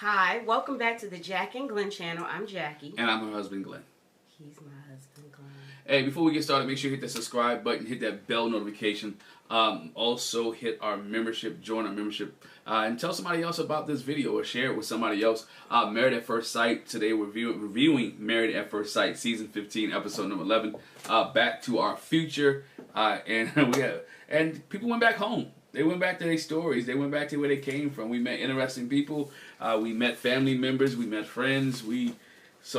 Hi, welcome back to the Jac and Glen channel. I'm Jackie. And I'm her husband, Glenn. He's my husband, Glenn. Hey, before we get started, make sure you hit that subscribe button, hit that bell notification. Also hit our membership, join our membership, and tell somebody else about this video or share it with somebody else. Married at First Sight. Today we're reviewing Married at First Sight, season 15, episode number 11. Back to our future, and people went back home. They went back to their stories. They went back to where they came from. We met interesting people. We met family members. We met friends. We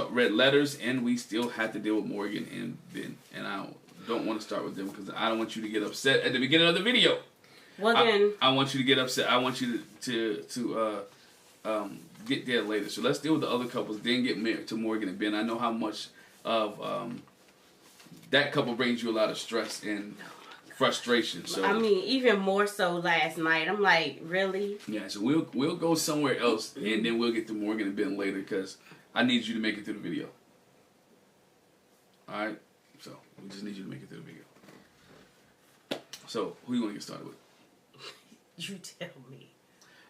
read letters, and we still had to deal with Morgan and Ben. And I don't want to start with them because I don't want you to get upset at the beginning of the video. Well then, I want you to get upset. I want you to get there later. So let's deal with the other couples. Then get married to Morgan and Ben. I know how much of that couple brings you a lot of stress and frustration. So I mean, even more so last night. I'm like, really? Yeah. So we'll go somewhere else, and then we'll get to Morgan and Ben later because I need you to make it through the video. All right. So we just need you to make it through the video. So who you want to get started with? You tell me.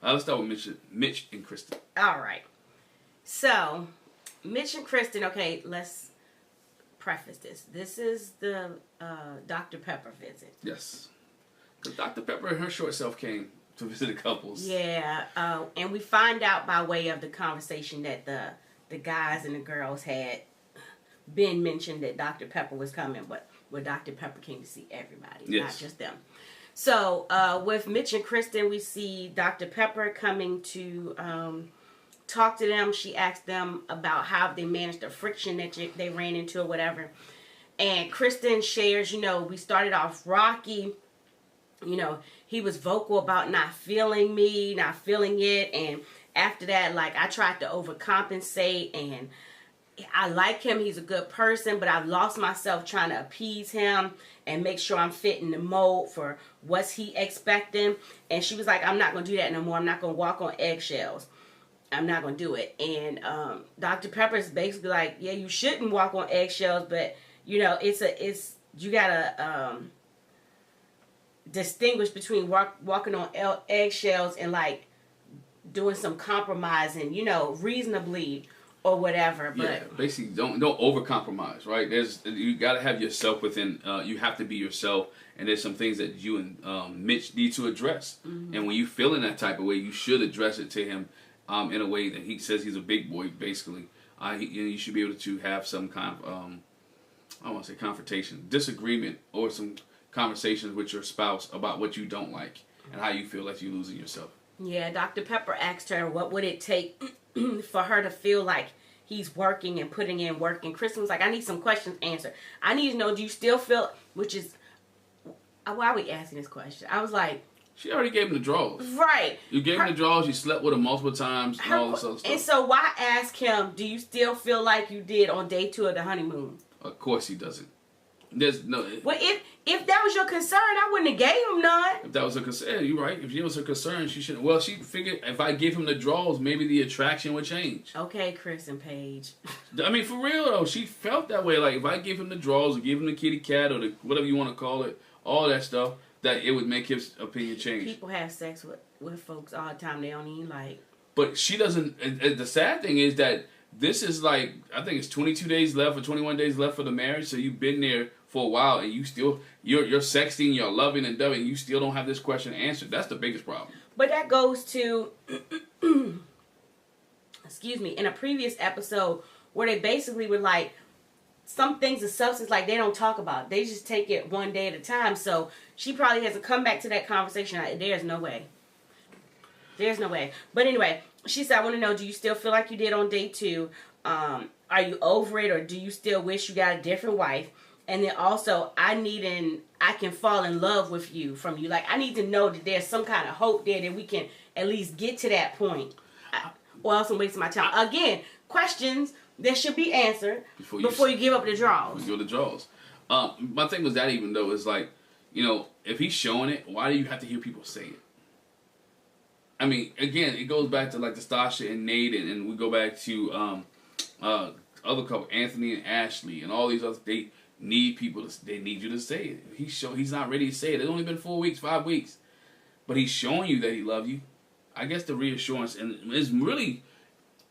Let's start with Mitch and Kristen. All right. So Mitch and Kristen. Okay, let's preface this. This is the Dr. Pepper visit. Yes. Because Dr. Pepper and her short self came to visit the couples. Yeah. And we find out by way of the conversation that the guys and the girls had. Ben mentioned that Dr. Pepper was coming, but Dr. Pepper came to see everybody, yes, not just them. So with Mitch and Kristen, we see Dr. Pepper coming to talk to them. She asked them about how they managed the friction that they ran into or whatever. And Kristen shares, we started off rocky. He was vocal about not feeling me, not feeling it. And after that, I tried to overcompensate, and I like him. He's a good person, but I've lost myself trying to appease him and make sure I'm fitting the mold for what's he expecting. And she was like, I'm not going to do that no more. I'm not going to walk on eggshells. I'm not going to do it. And Dr. Pepper is basically like, yeah, you shouldn't walk on eggshells, but you got to distinguish between walking on eggshells and doing some compromising, reasonably or whatever. But yeah, basically don't overcompromise, right? You got to have yourself within. You have to be yourself, and there's some things that you and Mitch need to address. Mm-hmm. And when you feel in that type of way, you should address it to him in a way that he says he's a big boy. Basically, you should be able to have some kind of I don't want to say confrontation, disagreement, or some conversations with your spouse about what you don't like and how you feel like you're losing yourself. Yeah, Dr. Pepper asked her what would it take for her to feel like he's working and putting in work. And Kristen was like, I need some questions answered. I need to know, do you still feel, which is, why are we asking this question? I was like, she already gave him the draws. Right. You gave him the draws, you slept with him multiple times, and all this other stuff. And so why ask him, do you still feel like you did on day 2 of the honeymoon? Of course he doesn't. There's no. Well, if that was your concern, I wouldn't have gave him none. If that was a concern, you're right. If it was a concern, she shouldn't. Well, she figured if I give him the draws, maybe the attraction would change. Okay, Chris and Paige. I mean, for real though, she felt that way. Like if I give him the draws, or give him the kitty cat, or the whatever you want to call it, all that stuff, that it would make his opinion change. People have sex with folks all the time they don't even like. But she doesn't. And the sad thing is that this is I think it's 22 days left or 21 days left for the marriage. So you've been there for a while, and you still you're sexting, you're loving and dubbing, you still don't have this question answered. That's the biggest problem. But that goes to excuse me, in a previous episode where they basically were like, some things of substance they don't talk about. They just take it one day at a time. So she probably has to come back to that conversation. There's no way. There's no way. But anyway, she said, I want to know, do you still feel like you did on day 2? Are you over it, or do you still wish you got a different wife? And then also, I can fall in love with you from you. I need to know that there's some kind of hope there that we can at least get to that point. Or else I'm wasting my time. Again, questions that should be answered before you give up the draws. Before you give the draws. My thing was that even though it's if he's showing it, why do you have to hear people say it? I mean, again, it goes back to the Sasha and Nate, and we go back to other couple, Anthony and Ashley, and all these others. They need you to say it. He's not ready to say it. It's only been 4 weeks, 5 weeks, but he's showing you that he loves you. I guess the reassurance, and it's really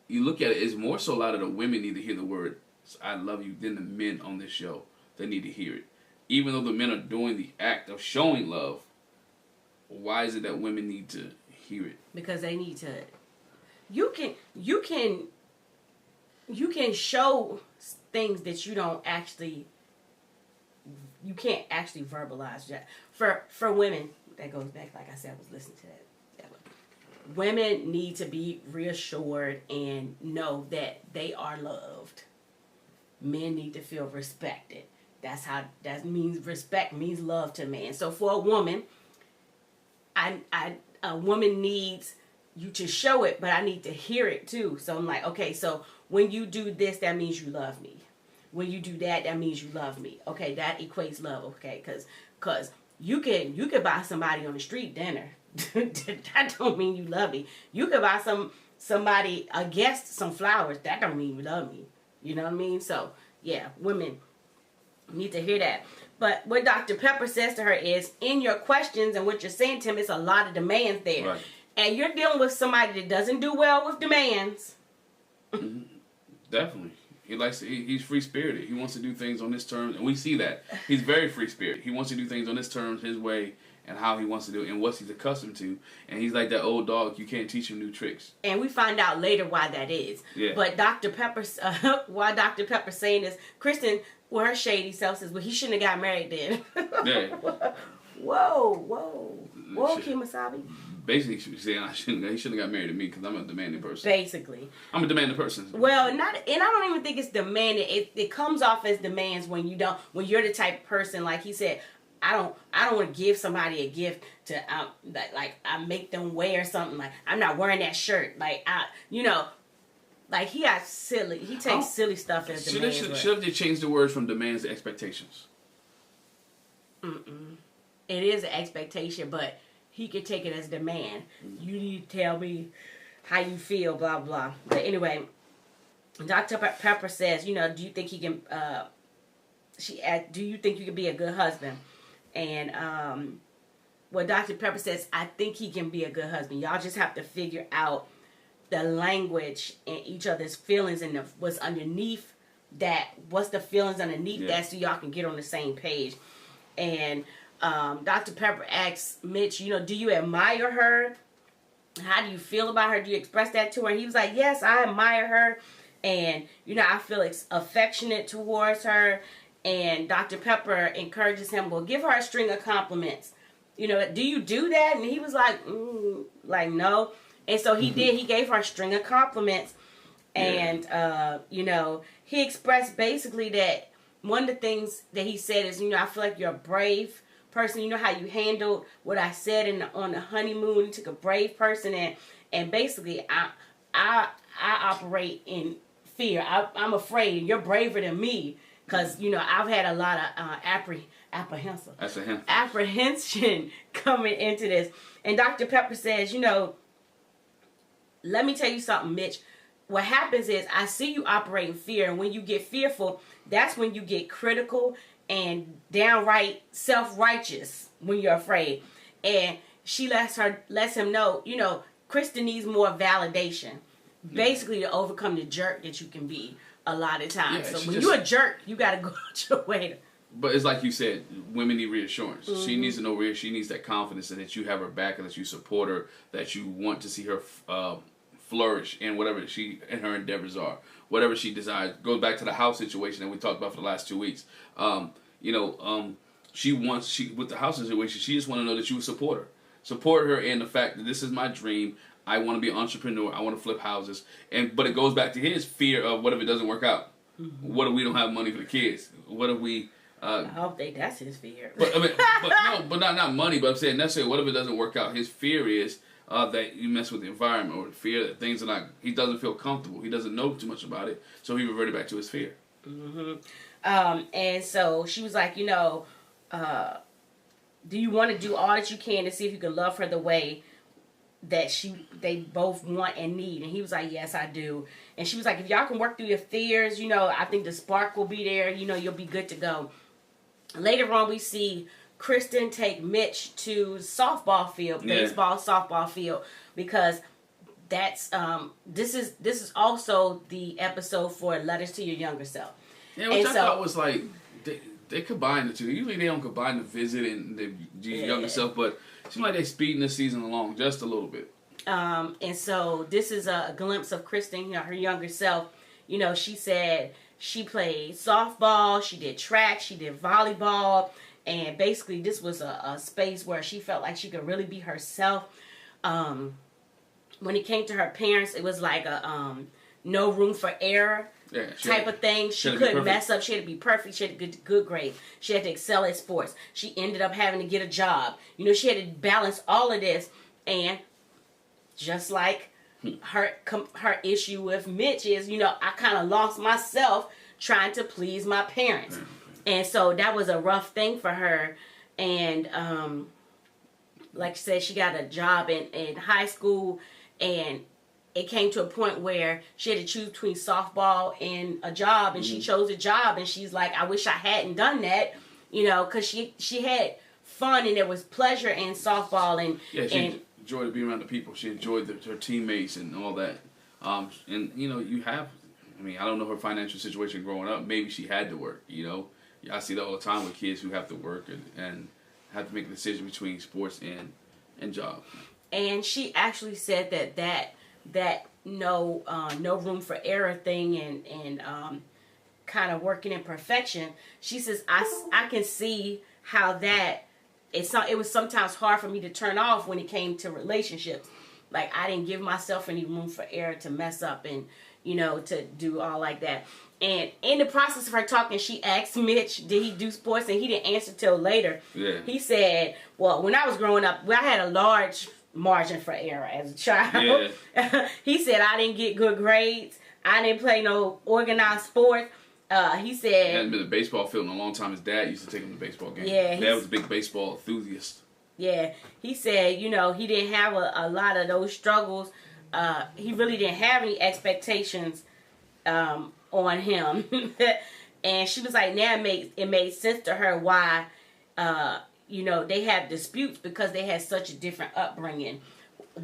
you look at it, it's more so a lot of the women need to hear the word "I love you" than the men on this show. They need to hear it. Even though the men are doing the act of showing love, why is it that women need to hear it? Because they need to. You can show things that you don't actually. You can't actually verbalize that. For women, that goes back, like I said, I was listening to that. Women need to be reassured and know that they are loved. Men need to feel respected. That means respect means love to man. So for a woman, a woman needs you to show it, but I need to hear it too. So I'm like, okay, so when you do this, that means you love me. When you do that, that means you love me. Okay, that equates love. Okay, because you can buy somebody on the street dinner. That don't mean you love me. You could buy somebody, a guest, some flowers. That don't mean you love me. You know what I mean? So yeah, women need to hear that. But what Dr. Pepper says to her is, in your questions and what you're saying to him, it's a lot of demands there. Right. And you're dealing with somebody that doesn't do well with demands. Mm-hmm. Definitely. He's free-spirited. He wants to do things on his terms, and we see that. He's very free-spirited. He wants to do things on his terms, his way, and how he wants to do it, and what he's accustomed to. And he's like that old dog. You can't teach him new tricks. And we find out later why that is. Yeah. But Dr. Pepper's, why Dr. Pepper's saying this, Kristen, with her shady self, says, well, he shouldn't have got married then. Yeah. Whoa, Kimasabi. Basically, she's saying he shouldn't have got married to me because I'm a demanding person. Basically. I'm a demanding person. Well, and I don't even think it's demanding. It comes off as demands when you're the type of person, like he said, I don't want to give somebody a gift to like I make them wear something, like I'm not wearing that shirt, like like he takes silly stuff as demands. Should they change the words from demands to expectations? It is an expectation, but he could take it as demand. You need to tell me how you feel, blah blah. But anyway, Dr. Pepper says, do you think he can? Do you think you can be a good husband? And Dr. Pepper says, I think he can be a good husband. Y'all just have to figure out the language and each other's feelings and what's underneath that. What's the feelings underneath that, so y'all can get on the same page. And Dr. Pepper asks Mitch, do you admire her? How do you feel about her? Do you express that to her? And he was like, yes, I admire her. And, I feel affectionate towards her. And Dr. Pepper encourages him, well, give her a string of compliments. Do you do that? And he was like, no. And so he did. He gave her a string of compliments. And, he expressed basically that one of the things that he said is, I feel like you're a brave person. You know how you handled what I said on the honeymoon. You took a brave person, and basically I operate in fear. I'm afraid. You're braver than me because I've had a lot of apprehension coming into this. And Dr. Pepper says, let me tell you something, Mitch. What happens is I see you operate in fear, and when you get fearful, that's when you get critical and downright self-righteous when you're afraid. And she lets him know, Kristen needs more validation, basically to overcome the jerk that you can be a lot of times. So when you're a jerk, you got to go out your way to. But it's like you said, women need reassurance. Mm-hmm. She needs to know she needs that confidence and that you have her back and that you support her, that you want to see her flourish in whatever in her endeavors are, whatever she desires. Goes back to the house situation that we talked about for the last 2 weeks. She with the house situation, she just want to know that you would support her in the fact that this is my dream. I want to be an entrepreneur. I want to flip houses. But it goes back to his fear of what if it doesn't work out? Mm-hmm. What if we don't have money for the kids? What if we? I hope that's his fear. but not money. But I'm saying necessarily, what if it doesn't work out? His fear is that you mess with the environment, or the fear that things are not. He doesn't feel comfortable. He doesn't know too much about it, so he reverted back to his fear. Mm-hmm. And so she was like, do you want to do all that you can to see if you can love her the way that they both want and need? And he was like, yes, I do. And she was like, if y'all can work through your fears, I think the spark will be there. You'll be good to go. Later on, we see Kristen take Mitch to softball field, baseball softball field, because that's this is also the episode for Letters to Your Younger Self. Yeah, which I thought was like they combine the two. Usually they don't combine the visit and the younger self, but it seems like they're speeding this season along just a little bit. And so this is a glimpse of Kristen, her younger self. She said she played softball, she did track, she did volleyball, and basically this was a space where she felt like she could really be herself. When it came to her parents, it was like a no room for error type of thing. She couldn't mess up. She had to be perfect. She had to get good grades. She had to excel at sports. She ended up having to get a job. She had to balance all of this. And just like her issue with Mitch is, I kind of lost myself trying to please my parents. And so that was a rough thing for her. And like I said, she got a job in high school, and it came to a point where she had to choose between softball and a job, and she chose a job, and she's like, I wish I hadn't done that, because she had fun and there was pleasure in softball, and she enjoyed being around the people. She enjoyed her teammates and all that. And I don't know her financial situation growing up. Maybe she had to work. I see that all the time with kids who have to work and have to make a decision between sports and job. And she actually said that no room for error thing and kind of working in perfection. She says I can see how that it was sometimes hard for me to turn off when it came to relationships. Like I didn't give myself any room for error to mess up and to do all like that. And in the process of her talking, she asked Mitch, did he do sports? And he didn't answer till later. Yeah. He said, well, when I was growing up, I had a large margin for error as a child. Yeah. He said, I didn't get good grades. I didn't play no organized sports. He said... He hadn't been to a baseball field in a long time. His dad used to take him to baseball games. Yeah. Dad was a big baseball enthusiast. Yeah. He said, he didn't have a lot of those struggles. He really didn't have any expectations on him. And she was like, now it made sense to her why they have disputes, because they had such a different upbringing.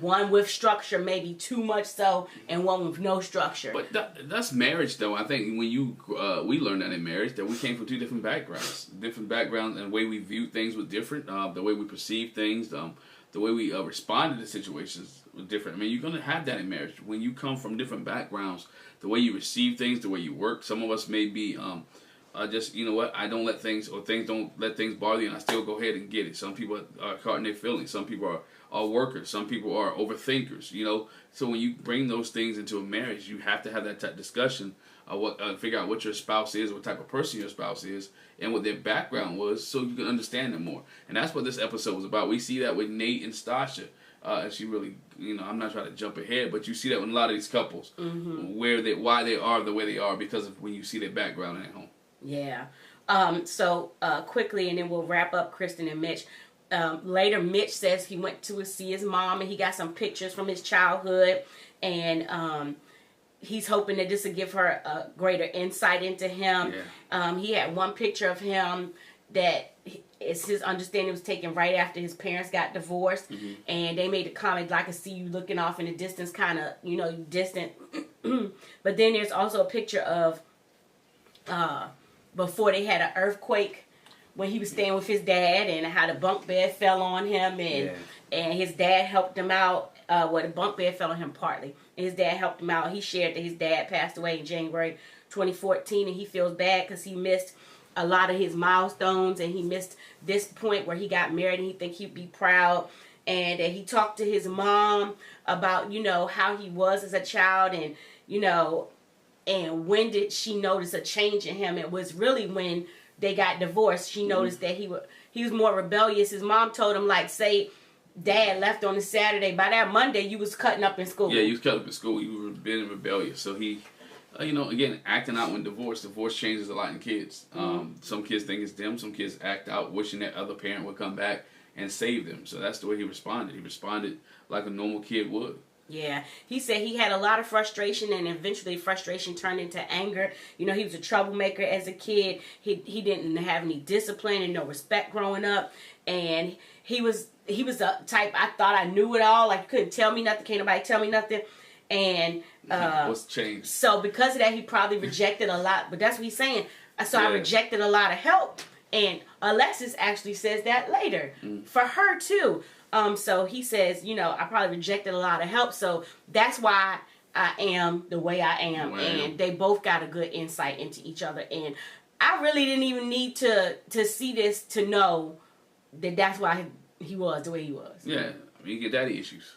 One with structure, maybe too much so, and one with no structure. But that's marriage, though. I think when we learned that in marriage, that we came from two different backgrounds. Different backgrounds, and the way we view things was different. The way we perceive things, the way we responded to situations was different. I mean, you're going to have that in marriage. When you come from different backgrounds, the way you receive things, the way you work. Some of us may be just, I don't let things, or things don't let things bother you, and I still go ahead and get it. Some people are caught in their feelings. Some people are workers. Some people are overthinkers, So when you bring those things into a marriage, you have to have that type of discussion, figure out what your spouse is, what type of person your spouse is, and what their background was, so you can understand them more. And that's what this episode was about. We see that with Nate and Sasha. And she really, I'm not trying to jump ahead, but you see that with a lot of these couples, why they are the way they are, because of when you see their background at home. Yeah. So quickly, and then we'll wrap up Kristen and Mitch. Later, Mitch says he went to see his mom, and he got some pictures from his childhood, and he's hoping that this will give her a greater insight into him. Yeah. He had one picture of him that it's his understanding was taken right after his parents got divorced, and they made a comment, like, I see you looking off in the distance, kind of, distant. But then there's also a picture of before they had an earthquake, when he was staying with his dad, and how the bunk bed fell on him, and his dad helped him out. The bunk bed fell on him partly, and his dad helped him out. He shared that his dad passed away in January 2014, and he feels bad because he missed a lot of his milestones, and he missed this point where he got married, and he think he'd be proud. And he talked to his mom about, how he was as a child, and, and when did she notice a change in him? It was really when they got divorced. She noticed that he was more rebellious. His mom told him, like, say Dad left on a Saturday, by that Monday you was cutting up in school. Yeah, you was cutting up in school. You were being rebellious. So he, again, acting out when divorce changes a lot in kids. Some kids think it's them. Some kids act out wishing that other parent would come back and save them. So that's the way he responded. He responded like a normal kid would. Yeah, he said he had a lot of frustration, and eventually frustration turned into anger. He was a troublemaker as a kid. He didn't have any discipline and no respect growing up, and he was he was the type, I thought I knew it all. Like, you couldn't tell me nothing. Can't nobody tell me nothing. And what's changed? So because of that, he probably rejected a lot. But that's what he's saying. So I rejected a lot of help. And Alexis actually says that later for her too. So he says, you know, I probably rejected a lot of help. So that's why I am the way I am. Wow. And they both got a good insight into each other. And I really didn't even need to see this to know that that's why he was the way he was. Yeah. I mean, you get daddy issues.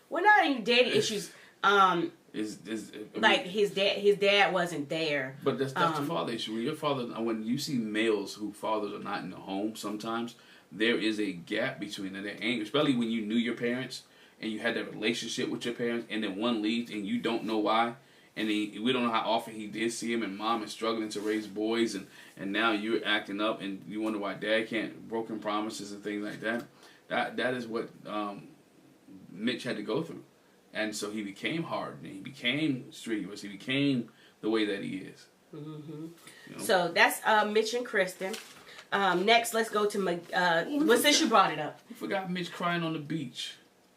Well, not even daddy issues. Like his dad wasn't there. But that's the father issue. When you see males whose fathers are not in the home, sometimes there is a gap between them. They're angry, especially when you knew your parents and you had that relationship with your parents, and then one leaves and you don't know why, and we don't know how often he did see him, and mom is struggling to raise boys, and now you're acting up, and you wonder why dad can't, broken promises and things like that. That is what Mitch had to go through. And so he became hard, and he became strenuous. He became the way that he is. Mm-hmm. You know? So that's Mitch and Kristen. Next, let's go to since you brought it up. You forgot Mitch crying on the beach.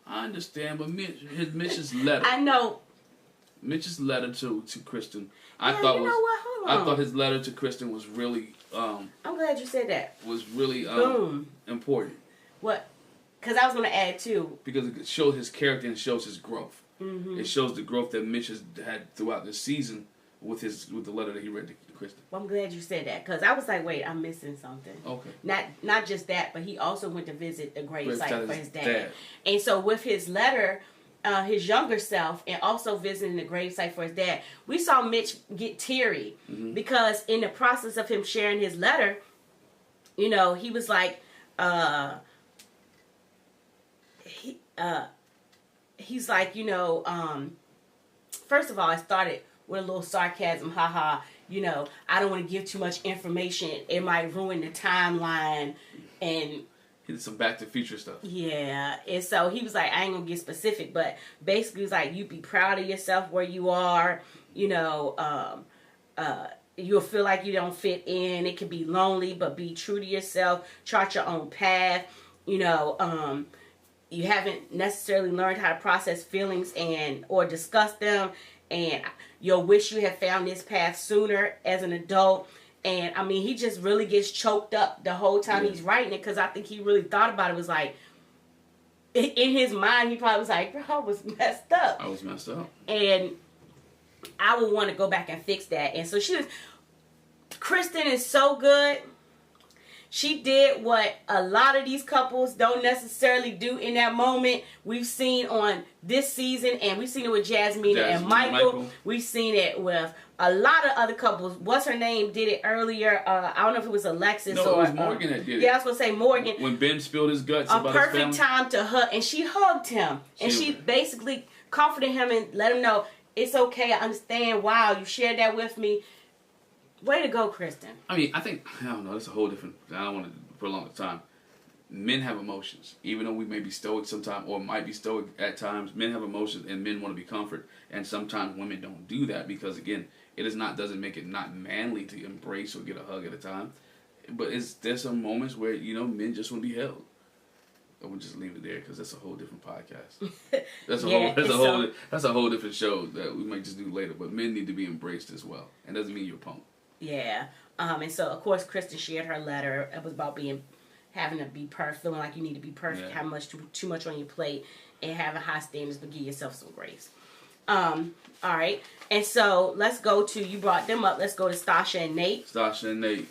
I understand, but Mitch's letter. I know. Mitch's letter to Kristen. I thought his letter to Kristen was really. I'm glad you said that. Was really important. What? Because I was going to add too. Because it shows his character and shows his growth. Mm-hmm. It shows the growth that Mitch has had throughout this season with the letter that he read to Kristen. Well, I'm glad you said that, because I was like, wait, I'm missing something. Okay. Not just that, but he also went to visit the gravesite for his dad. And so with his letter, his younger self, and also visiting the gravesite for his dad, we saw Mitch get teary because in the process of him sharing his letter, you know, he was like, he's like, you know, first of all, I started with a little sarcasm, haha, you know, I don't want to give too much information. It might ruin the timeline. And he did some Back to the Future stuff. Yeah. And so he was like, I ain't going to get specific, but basically it was like, you be proud of yourself where you are, you know, you'll feel like you don't fit in. It can be lonely, but be true to yourself. Chart your own path. You know, you haven't necessarily learned how to process feelings or discuss them, and you'll wish you had found this path sooner as an adult. And I mean, he just really gets choked up the whole time he's writing it, because I think he really thought about it. Was like, in his mind, he probably was like, bro, I was messed up. I was messed up. And I would want to go back and fix that. And so Kristen is so good. She did what a lot of these couples don't necessarily do in that moment. We've seen on this season, and we've seen it with Jasmine and Michael. We've seen it with a lot of other couples. What's her name did it earlier. I don't know if it was Alexis or... No, it was Morgan that did it. Yeah, I was going to say Morgan. When Ben spilled his guts about his family. A perfect time to hug. And she hugged him. And she basically comforted him and let him know, it's okay, I understand. Wow, you shared that with me. Way to go, Kristen. I mean, I don't know, that's a whole different... I don't want to prolong the time. Men have emotions. Even though we may be stoic sometimes, or might be stoic at times, men have emotions, and men want to be comfort. And sometimes women don't do that because, again, doesn't make it not manly to embrace or get a hug at a time. But there's some moments where, you know, men just want to be held. I would just leave it there because that's a whole different podcast. That's a whole different show that we might just do later. But men need to be embraced as well. And doesn't mean you're a punk. Yeah. And so, of course, Kristen shared her letter. It was about having to be perfect, feeling like you need to be perfect, having too much on your plate, and having high standards, but give yourself some grace. All right. And so, let's go to, you brought them up, let's go to Sasha and Nate. Sasha and Nate.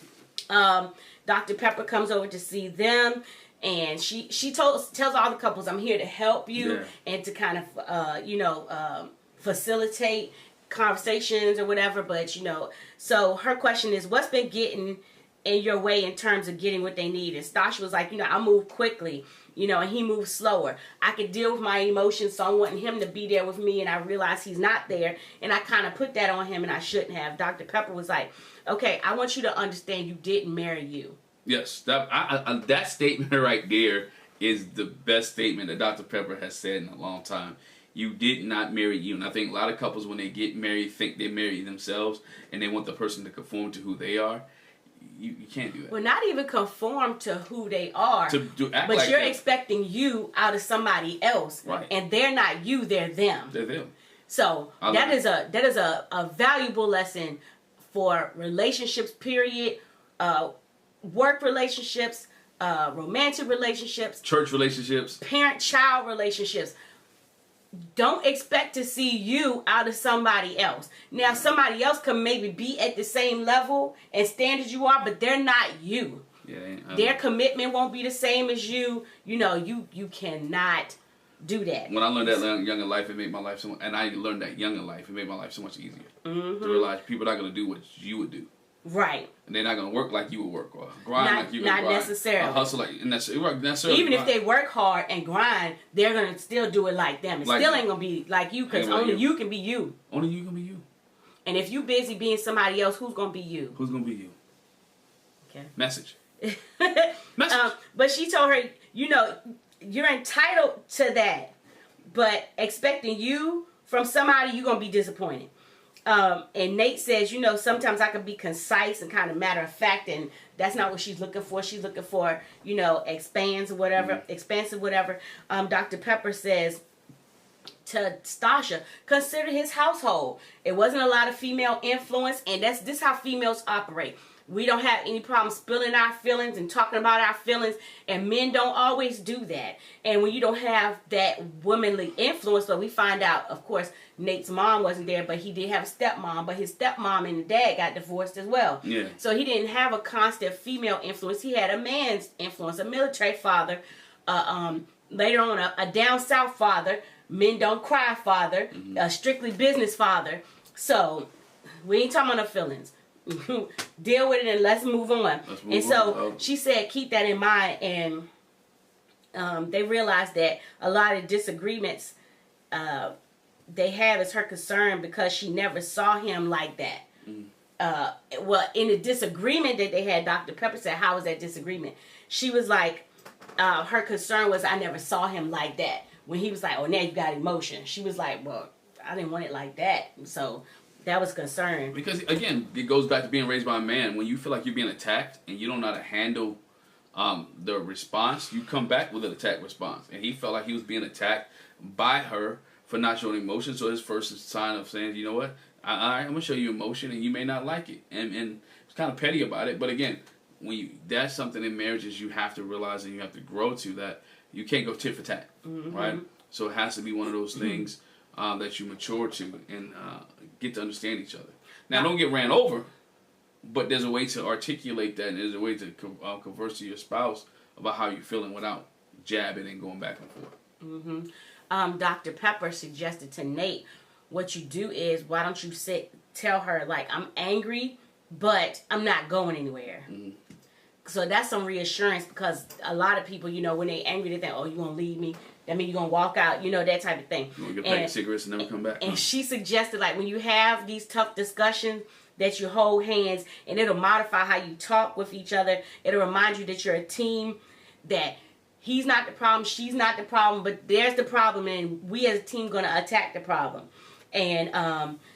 Dr. Pepper comes over to see them, and she tells all the couples, I'm here to help you, and to kind of, facilitate conversations or whatever. But, you know, so her question is, what's been getting in your way in terms of getting what they need? And Stasha was like, you know, I move quickly, you know, and he moves slower. I could deal with my emotions, so I want him to be there with me, and I realize he's not there, and I kind of put that on him, and I shouldn't have. Dr. Pepper was like, okay, I want you to understand you didn't marry you. Yes, that statement right there is the best statement that Dr. Pepper has said in a long time. You did not marry you. And I think a lot of couples, when they get married, think they marry themselves, and they want the person to conform to who they are. you can't do that. Well, not even conform to who they are. Act but like you're them. expecting you out of somebody else. Right. And they're not you, they're them. They're them. So that is a valuable lesson for relationships, period, work relationships, romantic relationships, church relationships, parent-child relationships. Don't expect to see you out of somebody else. Now, somebody else can maybe be at the same level and standard you are, but they're not you. Yeah, their commitment won't be the same as you. You know, you cannot do that. When I learned that young in life, it made my life so much, and I learned that young in life, it made my life so much easier. To realize people are not going to do what you would do. Right. And they're not going to work like you would work, or grind like you would grind. Not necessarily. Or hustle like, necessarily. Even if they work hard and grind, they're going to still do it like them. It still ain't going to be like you, because only you can be you. Only you can be you. And if you busy being somebody else, who's going to be you? Who's going to be you? Okay. Message. But she told her, you know, you're entitled to that. But expecting you from somebody, you're going to be disappointed. And Nate says, you know, sometimes I can be concise and kind of matter of fact, and that's not what she's looking for. She's looking for, you know, expansive, whatever. Dr. Pepper says to Stasha, consider his household. It wasn't a lot of female influence, and this is how females operate. We don't have any problem spilling our feelings and talking about our feelings, and men don't always do that. And when you don't have that womanly influence, but we find out, of course, Nate's mom wasn't there, but he did have a stepmom, but his stepmom and dad got divorced as well. Yeah. So he didn't have a constant female influence. He had a man's influence, a military father, later on a down south father, men don't cry father, a strictly business father. So we ain't talking about no feelings. Deal with it and let's move on. She said keep that in mind, and they realized that a lot of disagreements they have is her concern because she never saw him like that. Well, in the disagreement that they had, Dr. Pepper said, how was that disagreement? She was like, her concern was, I never saw him like that. When he was like, oh, now you got emotion. She was like, well, I didn't want it like that. So that was concern. Because, again, it goes back to being raised by a man. When you feel like you're being attacked and you don't know how to handle the response, you come back with an attack response. And he felt like he was being attacked by her for not showing emotion. So his first sign of saying, you know what, I'm going to show you emotion and you may not like it. And it's kind of petty about it. But again, that's something in marriages you have to realize and you have to grow to, that you can't go tit for tat, right? So it has to be one of those things that you mature to and get to understand each other. Now, don't get ran over, but there's a way to articulate that, and there's a way to converse to your spouse about how you're feeling without jabbing and going back and forth. Dr. Pepper suggested to Nate, what you do is, why don't you tell her, like, I'm angry, but I'm not going anywhere. So that's some reassurance, because a lot of people, you know, when they're angry, they think, oh, you going to leave me? That means you're going to walk out, you know, that type of thing. You want to get paid cigarettes and never come back. And she suggested, like, when you have these tough discussions, that you hold hands, and it'll modify how you talk with each other. It'll remind you that you're a team, that he's not the problem, she's not the problem, but there's the problem, and we as a team going to attack the problem. And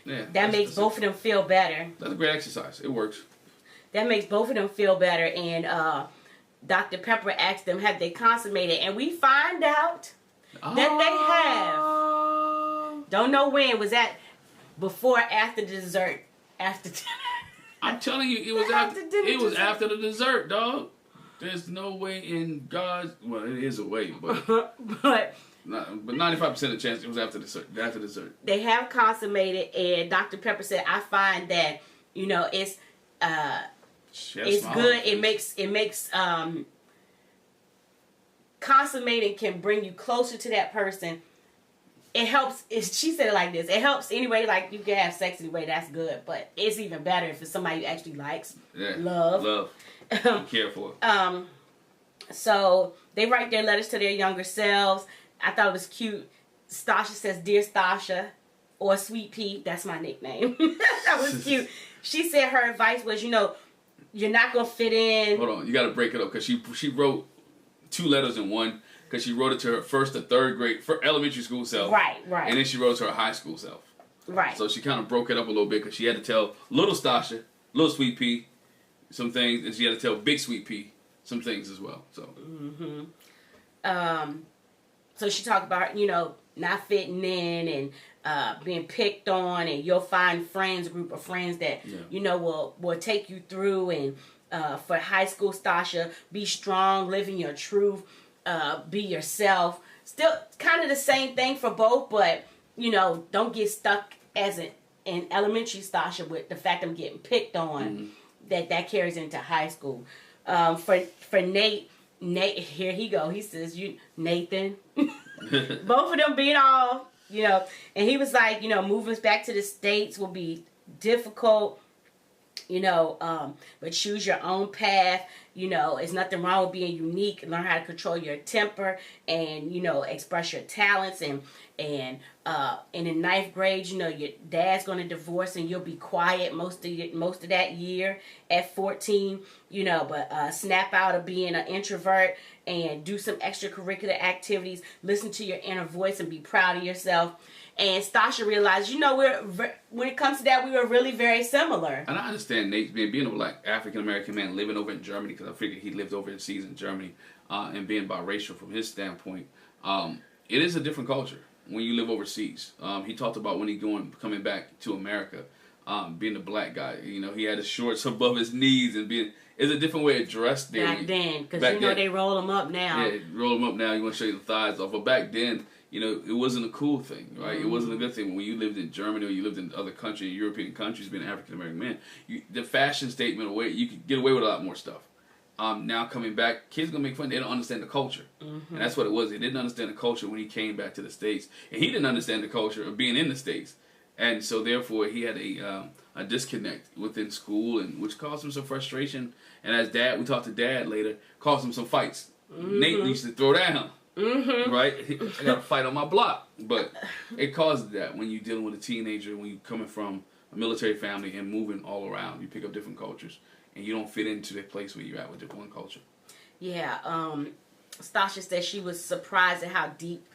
that makes both of them feel better. That's a great exercise. It works. That makes both of them feel better. And Dr. Pepper asked them, have they consummated? And we find out that they have. Don't know when. Was that before or after the dessert? After dinner. I'm telling you, it was after the dessert, dog. There's no way in God's... Well, it is a way, but... but 95% of the chance it was after dessert. They have consummated, and Dr. Pepper said, I find that, you know, it's good. It makes consummating can bring you closer to that person. It helps. She said it like this. It helps anyway. Like, you can have sex anyway. That's good. But it's even better if it's somebody you actually likes. Yeah. Love. Be careful. So they write their letters to their younger selves. I thought it was cute. Stasha says, "Dear Stasha," or Sweet Pea. That's my nickname. That was cute. She said her advice was, you know, you're not gonna fit in. Hold on, you got to break it up, because she wrote 2 letters in one, because she wrote it to her first to third grade, for elementary school self. Right. And then she wrote it to her high school self. Right. So she kind of broke it up a little bit, because she had to tell little Stasha, little Sweet Pea, some things, and she had to tell Big Sweet Pea some things as well. So. So she talked about, not fitting in and being picked on, and you'll find friends, a group of friends that, will take you through. And for high school, Stasha, be strong, live in your truth, be yourself. Still kind of the same thing for both, but, don't get stuck as in elementary Stasha with the fact I'm getting picked on, that carries into high school. For Nate, here he go. He says, Nathan. Both of them being all, and he was like, moving back to the States will be difficult, but choose your own path. There's nothing wrong with being unique. Learn how to control your temper and, express your talents. And in ninth grade, your dad's going to divorce and you'll be quiet most of that year at 14, but snap out of being an introvert and do some extracurricular activities. Listen to your inner voice and be proud of yourself. And Stasha realized, when it comes to that, we were really very similar. And I understand Nate being a black African-American man living over in Germany, because I figured he lived overseas in Germany, and being biracial from his standpoint. It is a different culture when you live overseas. He talked about when he coming back to America, being a black guy. He had his shorts above his knees and it's a different way of dress there. Back then, because they roll them up now. Yeah, roll them up now. You want to show your thighs off. But back then, it wasn't a cool thing, right? It wasn't a good thing. When you lived in Germany or you lived in other countries, European countries, being an African-American man, the fashion statement, you could get away with a lot more stuff. Now coming back, kids going to make fun. They don't understand the culture. And that's what it was. They didn't understand the culture when he came back to the States. And he didn't understand the culture of being in the States. And so therefore, he had a disconnect within school, and which caused him some frustration. And as we talked to Dad later, caused him some fights. Nate used to throw down. Right? I got to fight on my block. But it causes that when you're dealing with a teenager, when you're coming from a military family and moving all around. You pick up different cultures, and you don't fit into the place where you're at with your one culture. Yeah. Stasha said she was surprised at how deep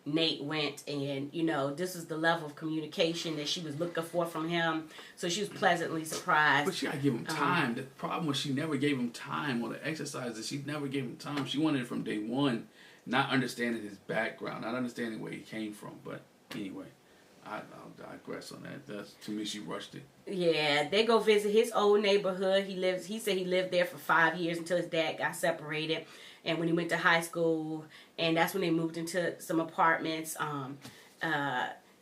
Nate went, and this was the level of communication that she was looking for from him. So she was pleasantly surprised. But she gotta give him time. The problem was she never gave him time, or the exercises. She never gave him time. She wanted it from day one, not understanding his background, not understanding where he came from. But anyway, I'll digress on that. To me, she rushed it. Yeah, they go visit his old neighborhood. He said he lived there for 5 years until his dad got separated. And when he went to high school, and that's when they moved into some apartments.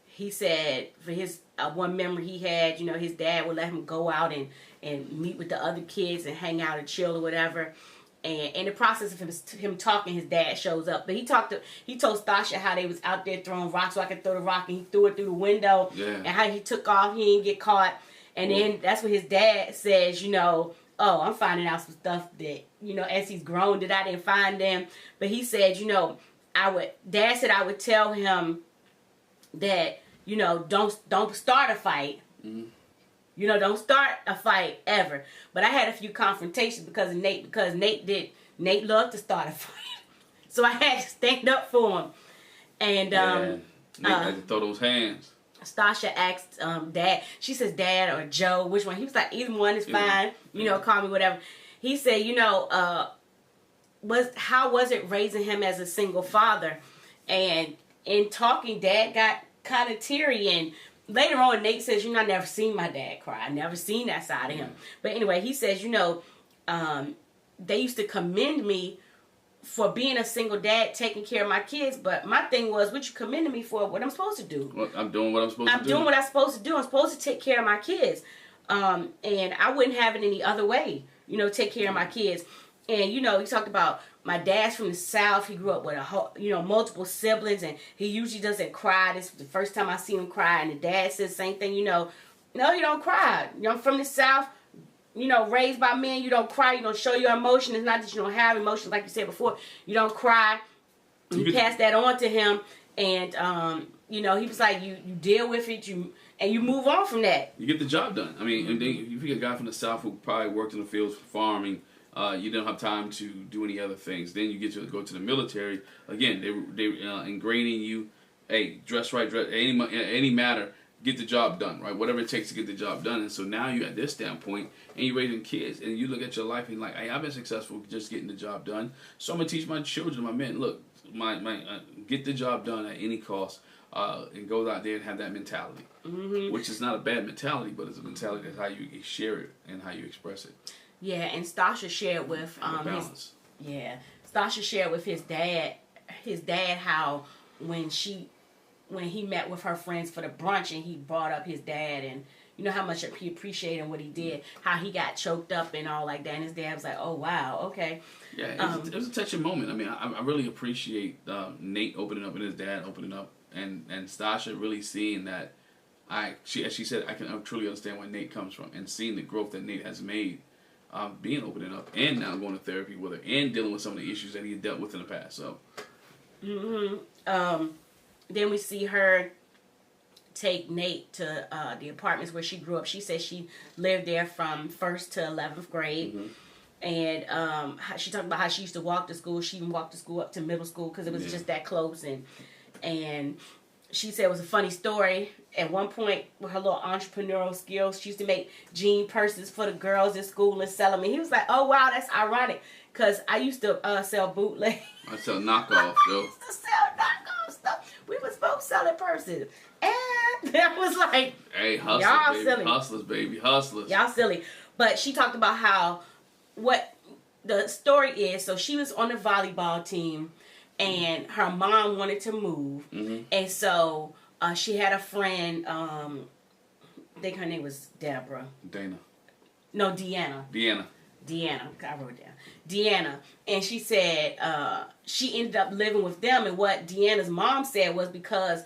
He said for his one memory he had, his dad would let him go out and meet with the other kids and hang out and chill or whatever. And in the process of him talking, his dad shows up. But he told Stasha how they was out there throwing rocks so I could throw the rock, and he threw it through the window. Yeah. And how he took off, he didn't get caught. And then that's when his dad says, I'm finding out some stuff that, as he's grown, that I didn't find them. But he said, Dad said I would tell him that, don't start a fight. Don't start a fight ever. But I had a few confrontations because of Nate, because Nate loved to start a fight. So I had to stand up for him. And Nate had to throw those hands. Stasha asked Dad, she says Dad or Joe, which one? He was like, either one is fine, call me whatever. He said, how was it raising him as a single father? And in talking, Dad got kind of teary, and later on, Nate says, I never seen my dad cry. I never seen that side of him. But anyway, he says, they used to commend me for being a single dad, taking care of my kids. But my thing was, what you commended me for? What I'm supposed to do? Well, I'm doing what I'm supposed to do. I'm doing what I'm supposed to do. I'm supposed to take care of my kids. And I wouldn't have it any other way, take care of my kids. And, he talked about my dad's from the South. He grew up with multiple siblings, and he usually doesn't cry. This was the first time I seen him cry. And the dad said the same thing, no, you don't cry. I'm from the South, raised by men. You don't cry. You don't show your emotion. It's not that you don't have emotions, like you said before. You don't cry. You pass that on to him. And, he was like, you deal with it, and you move on from that. You get the job done. I mean, and then if you get a guy from the South who probably worked in the fields farming, you don't have time to do any other things. Then you get to go to the military. Again, they ingraining you, hey, dress right, dress any matter. get the job done, right? Whatever it takes to get the job done. And so now you're at this standpoint, and you're raising kids, and you look at your life and you're like, hey, I've been successful just getting the job done. So I'm gonna teach my children, my men, look, get the job done at any cost, and go out there and have that mentality, which is not a bad mentality, but it's a mentality that's how you share it and how you express it. Yeah, and Sasha shared with Sasha shared with his dad how when he met with her friends for the brunch and he brought up his dad and you know how much he appreciated what he did, how he got choked up and all like that, and his dad was like, oh wow, okay. Yeah, it was a touching moment. I mean, I really appreciate Nate opening up and his dad opening up, and Sasha really seeing that. As she said, I can truly understand where Nate comes from, and seeing the growth that Nate has made, being opening up, and now going to therapy with her, and dealing with some of the issues that he had dealt with in the past. So, then we see her take Nate to the apartments where she grew up. She said she lived there from 1st to 11th grade. And she talked about how she used to walk to school. She even walked to school up to middle school because it was just that close. And she said it was a funny story. At one point, with her little entrepreneurial skills, she used to make jean purses for the girls at school and sell them. And he was like, oh, wow, that's ironic. Because I used to sell bootleg. I sell knockoff, though. I used to sell knockoff stuff. We was both selling purses. And that was like, hey, hustlers, y'all baby. silly. Hustlers, baby. Hustlers. Y'all silly. But she talked about how, what the story is, so she was on the volleyball team, and her mom wanted to move. And so she had a friend, I think her name was Deborah. Dana. No, Deanna. Deanna, I wrote it down. Deanna. And she said she ended up living with them. And what Deanna's mom said was because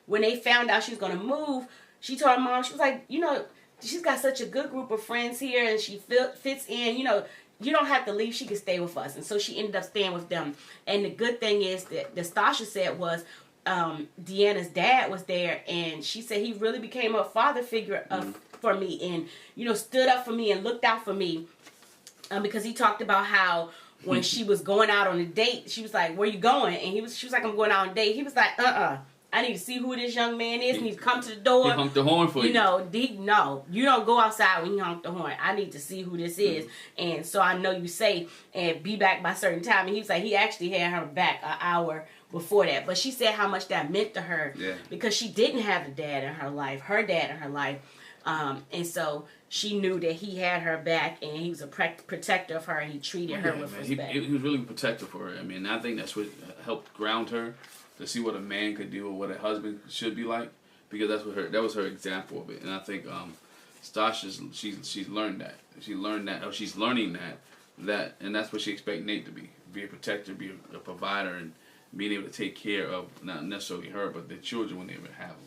when they found out she was going to move, she told her mom, she was like, you know, she's got such a good group of friends here and she fits in, you know, you don't have to leave. She can stay with us. And so she ended up staying with them. And the good thing is that Sasha said was Deanna's dad was there. And she said he really became a father figure for me and, you know, stood up for me and looked out for me. Because he talked about how when she was going out on a date, she was like, where you going? And she was like, I'm going out on a date. He was like, I need to see who this young man is. He needs to come to the door. He honked the horn for you. You know, no, you don't go outside when you honk the horn. I need to see who this is. And so I know you say, and be back by a certain time. And he was like, he actually had her back an hour before that. But she said how much that meant to her. Yeah. Because she didn't have a dad in her life, her dad in her life. And so she knew that he had her back and he was a protector of her and he treated her with respect. He was really protective for her. I mean, I think that's what helped ground her to see what a man could do or what a husband should be like, because that was her example of it. And I think Stasha's she's learned that. She's learning that and that's what she expects Nate to be a protector, be a provider, and being able to take care of not necessarily her but the children when they ever have them.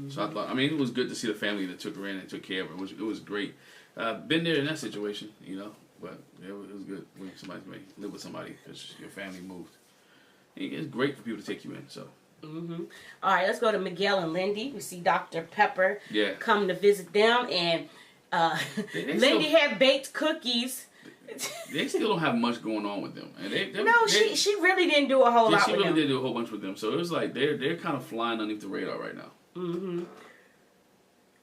So I thought, I mean, it was good to see the family that took her in and took care of her. It was great. Been there in that situation, you know, but it was good when somebody live with somebody because your family moved. And it's great for people to take you in. So. All right, let's go to Miguel and Lindy. We see Dr. Pepper come to visit them, and Lindy had baked cookies. They still don't have much going on with them. And she really didn't do a whole lot with them. She really did do a whole bunch with them. So it was like they're kind of flying underneath the radar right now.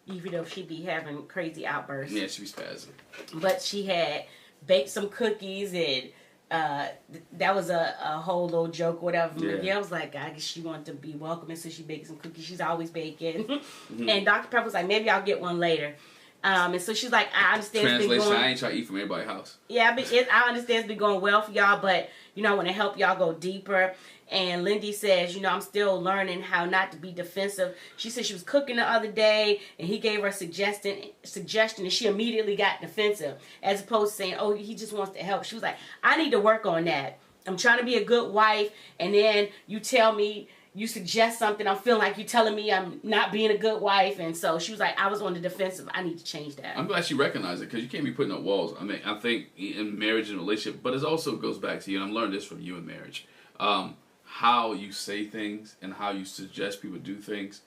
Even though she be having crazy outbursts. Yeah, she be spazzing. But she had baked some cookies and that was a whole little joke or whatever. Yeah. Miguel was like, I guess she wanted to be welcoming, so she baked some cookies. She's always baking. And Dr. Pepper was like, maybe I'll get one later. And so she's like, I understand. Translation, I ain't trying to eat from everybody's house. Yeah, I understand it's been going well for y'all, but, you know, I want to help y'all go deeper. And Lindy says, you know, I'm still learning how not to be defensive. She said she was cooking the other day, and he gave her a suggestion, and she immediately got defensive, as opposed to saying, oh, he just wants to help. She was like, I need to work on that. I'm trying to be a good wife, and then you tell me, you suggest something, I'm feeling like you're telling me I'm not being a good wife. And so she was like, I was on the defensive. I need to change that. I'm glad she recognized it, because you can't be putting up walls. I mean, I think in marriage and relationship, but it also goes back to you, and I'm learning this from you in marriage, how you say things and how you suggest people do things,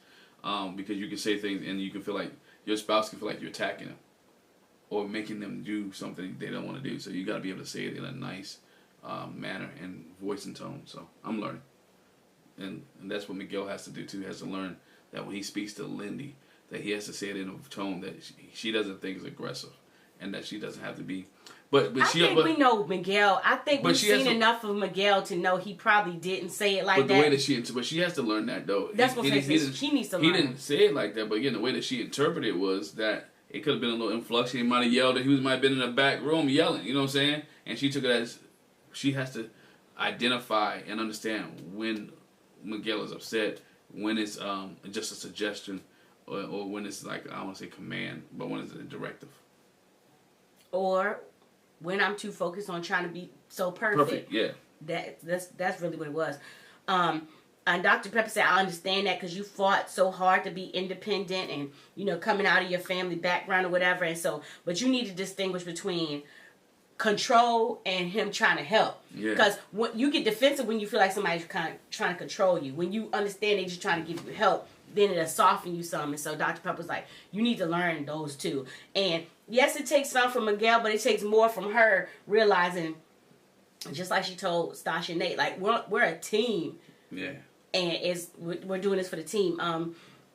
because you can say things and you can feel like your spouse can feel like you're attacking them or making them do something they don't want to do. So you got to be able to say it in a nice manner and voice and tone. So I'm learning. And that's what Miguel has to do too. He has to learn that when he speaks to Lindy, that he has to say it in a tone that she doesn't think is aggressive, and that she doesn't have to be. But I think we know Miguel. I think we've seen enough of Miguel to know he probably didn't say it like that. But the way that but she has to learn that though. That's what she needs to learn. He didn't say it like that, but again, the way that she interpreted it was that it could have been a little influx. He might have yelled, or he might have been in the back room yelling. You know what I'm saying? And she took it as she has to identify and understand when Miguel is upset, when it's just a suggestion, or when it's like, I don't want to say command, but when it's a directive. Or when I'm too focused on trying to be so perfect. Yeah. That's really what it was. And Dr. Pepper said, I understand that because you fought so hard to be independent and, you know, coming out of your family background or whatever. And so, but you need to distinguish between control and him trying to help. Because when you get defensive when you feel like somebody's kind of trying to control you. When you understand they're just trying to give you help, then it'll soften you some. And so Dr. Pepper's like, you need to learn those two. And yes, it takes some from Miguel, but it takes more from her realizing, just like she told Sasha and Nate, like we're a team. Yeah. And we're doing this for the team.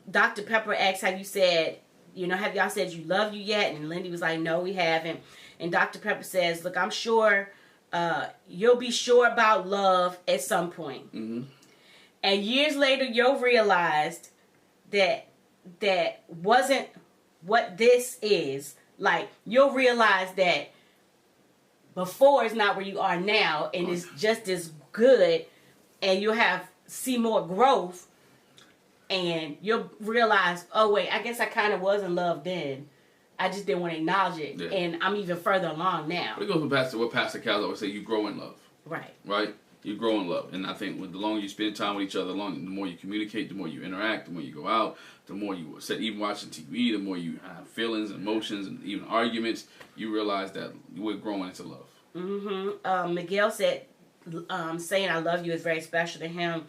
Dr. Pepper asked, have y'all said you love you yet? And Lindy was like, no, we haven't. And Dr. Pepper says, look, I'm sure you'll be sure about love at some point. Mm-hmm. And years later, you'll realize that wasn't what this is. Like, you'll realize that before is not where you are now, and it's just as good, and you'll see more growth, and you'll realize, oh wait, I guess I kind of was in love then. I just didn't want to acknowledge it, and I'm even further along now. But it goes with what Pastor Cal always say: you grow in love. Right. You grow in love, and I think the longer you spend time with each other, the more you communicate, the more you interact, the more you go out, the more you even watching TV, the more you have feelings, emotions, and even arguments. You realize that we're growing into love. Mm-hmm. Miguel said, saying I love you is very special to him,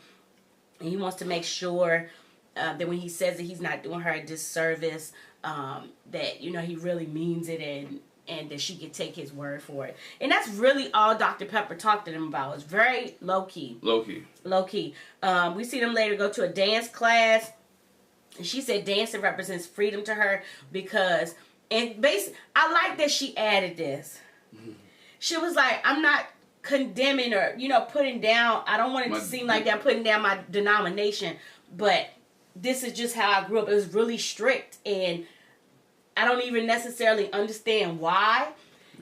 and he wants to make sure that when he says that he's not doing her a disservice, that, you know, he really means it, and that she can take his word for it. And that's really all Dr. Pepper talked to them about. It's very low-key. Low-key. We see them later go to a dance class, and she said dancing represents freedom to her because, and basically, I like that she added this. Mm-hmm. She was like, I'm not condemning or, you know, putting down, I don't want it to seem like that, putting down my denomination, but this is just how I grew up. It was really strict, and I don't even necessarily understand why.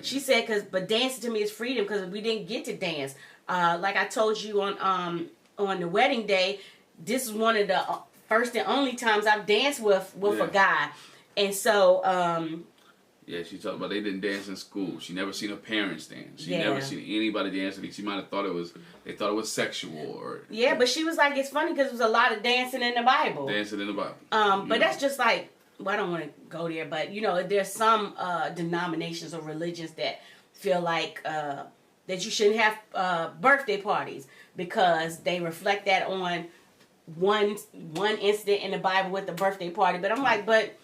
She said, but dancing to me is freedom because we didn't get to dance. Like I told you on the wedding day, this is one of the first and only times I've danced with a guy. And so, she talked about they didn't dance in school. She never seen her parents dance. She never seen anybody dance. I think she might have thought they thought it was sexual or. Yeah, but she was like, it's funny because there was a lot of dancing in the Bible. But that's just like, well, I don't want to go there, but you know, there's some denominations or religions that feel like that you shouldn't have birthday parties because they reflect that on one incident in the Bible with the birthday party. But I'm like, but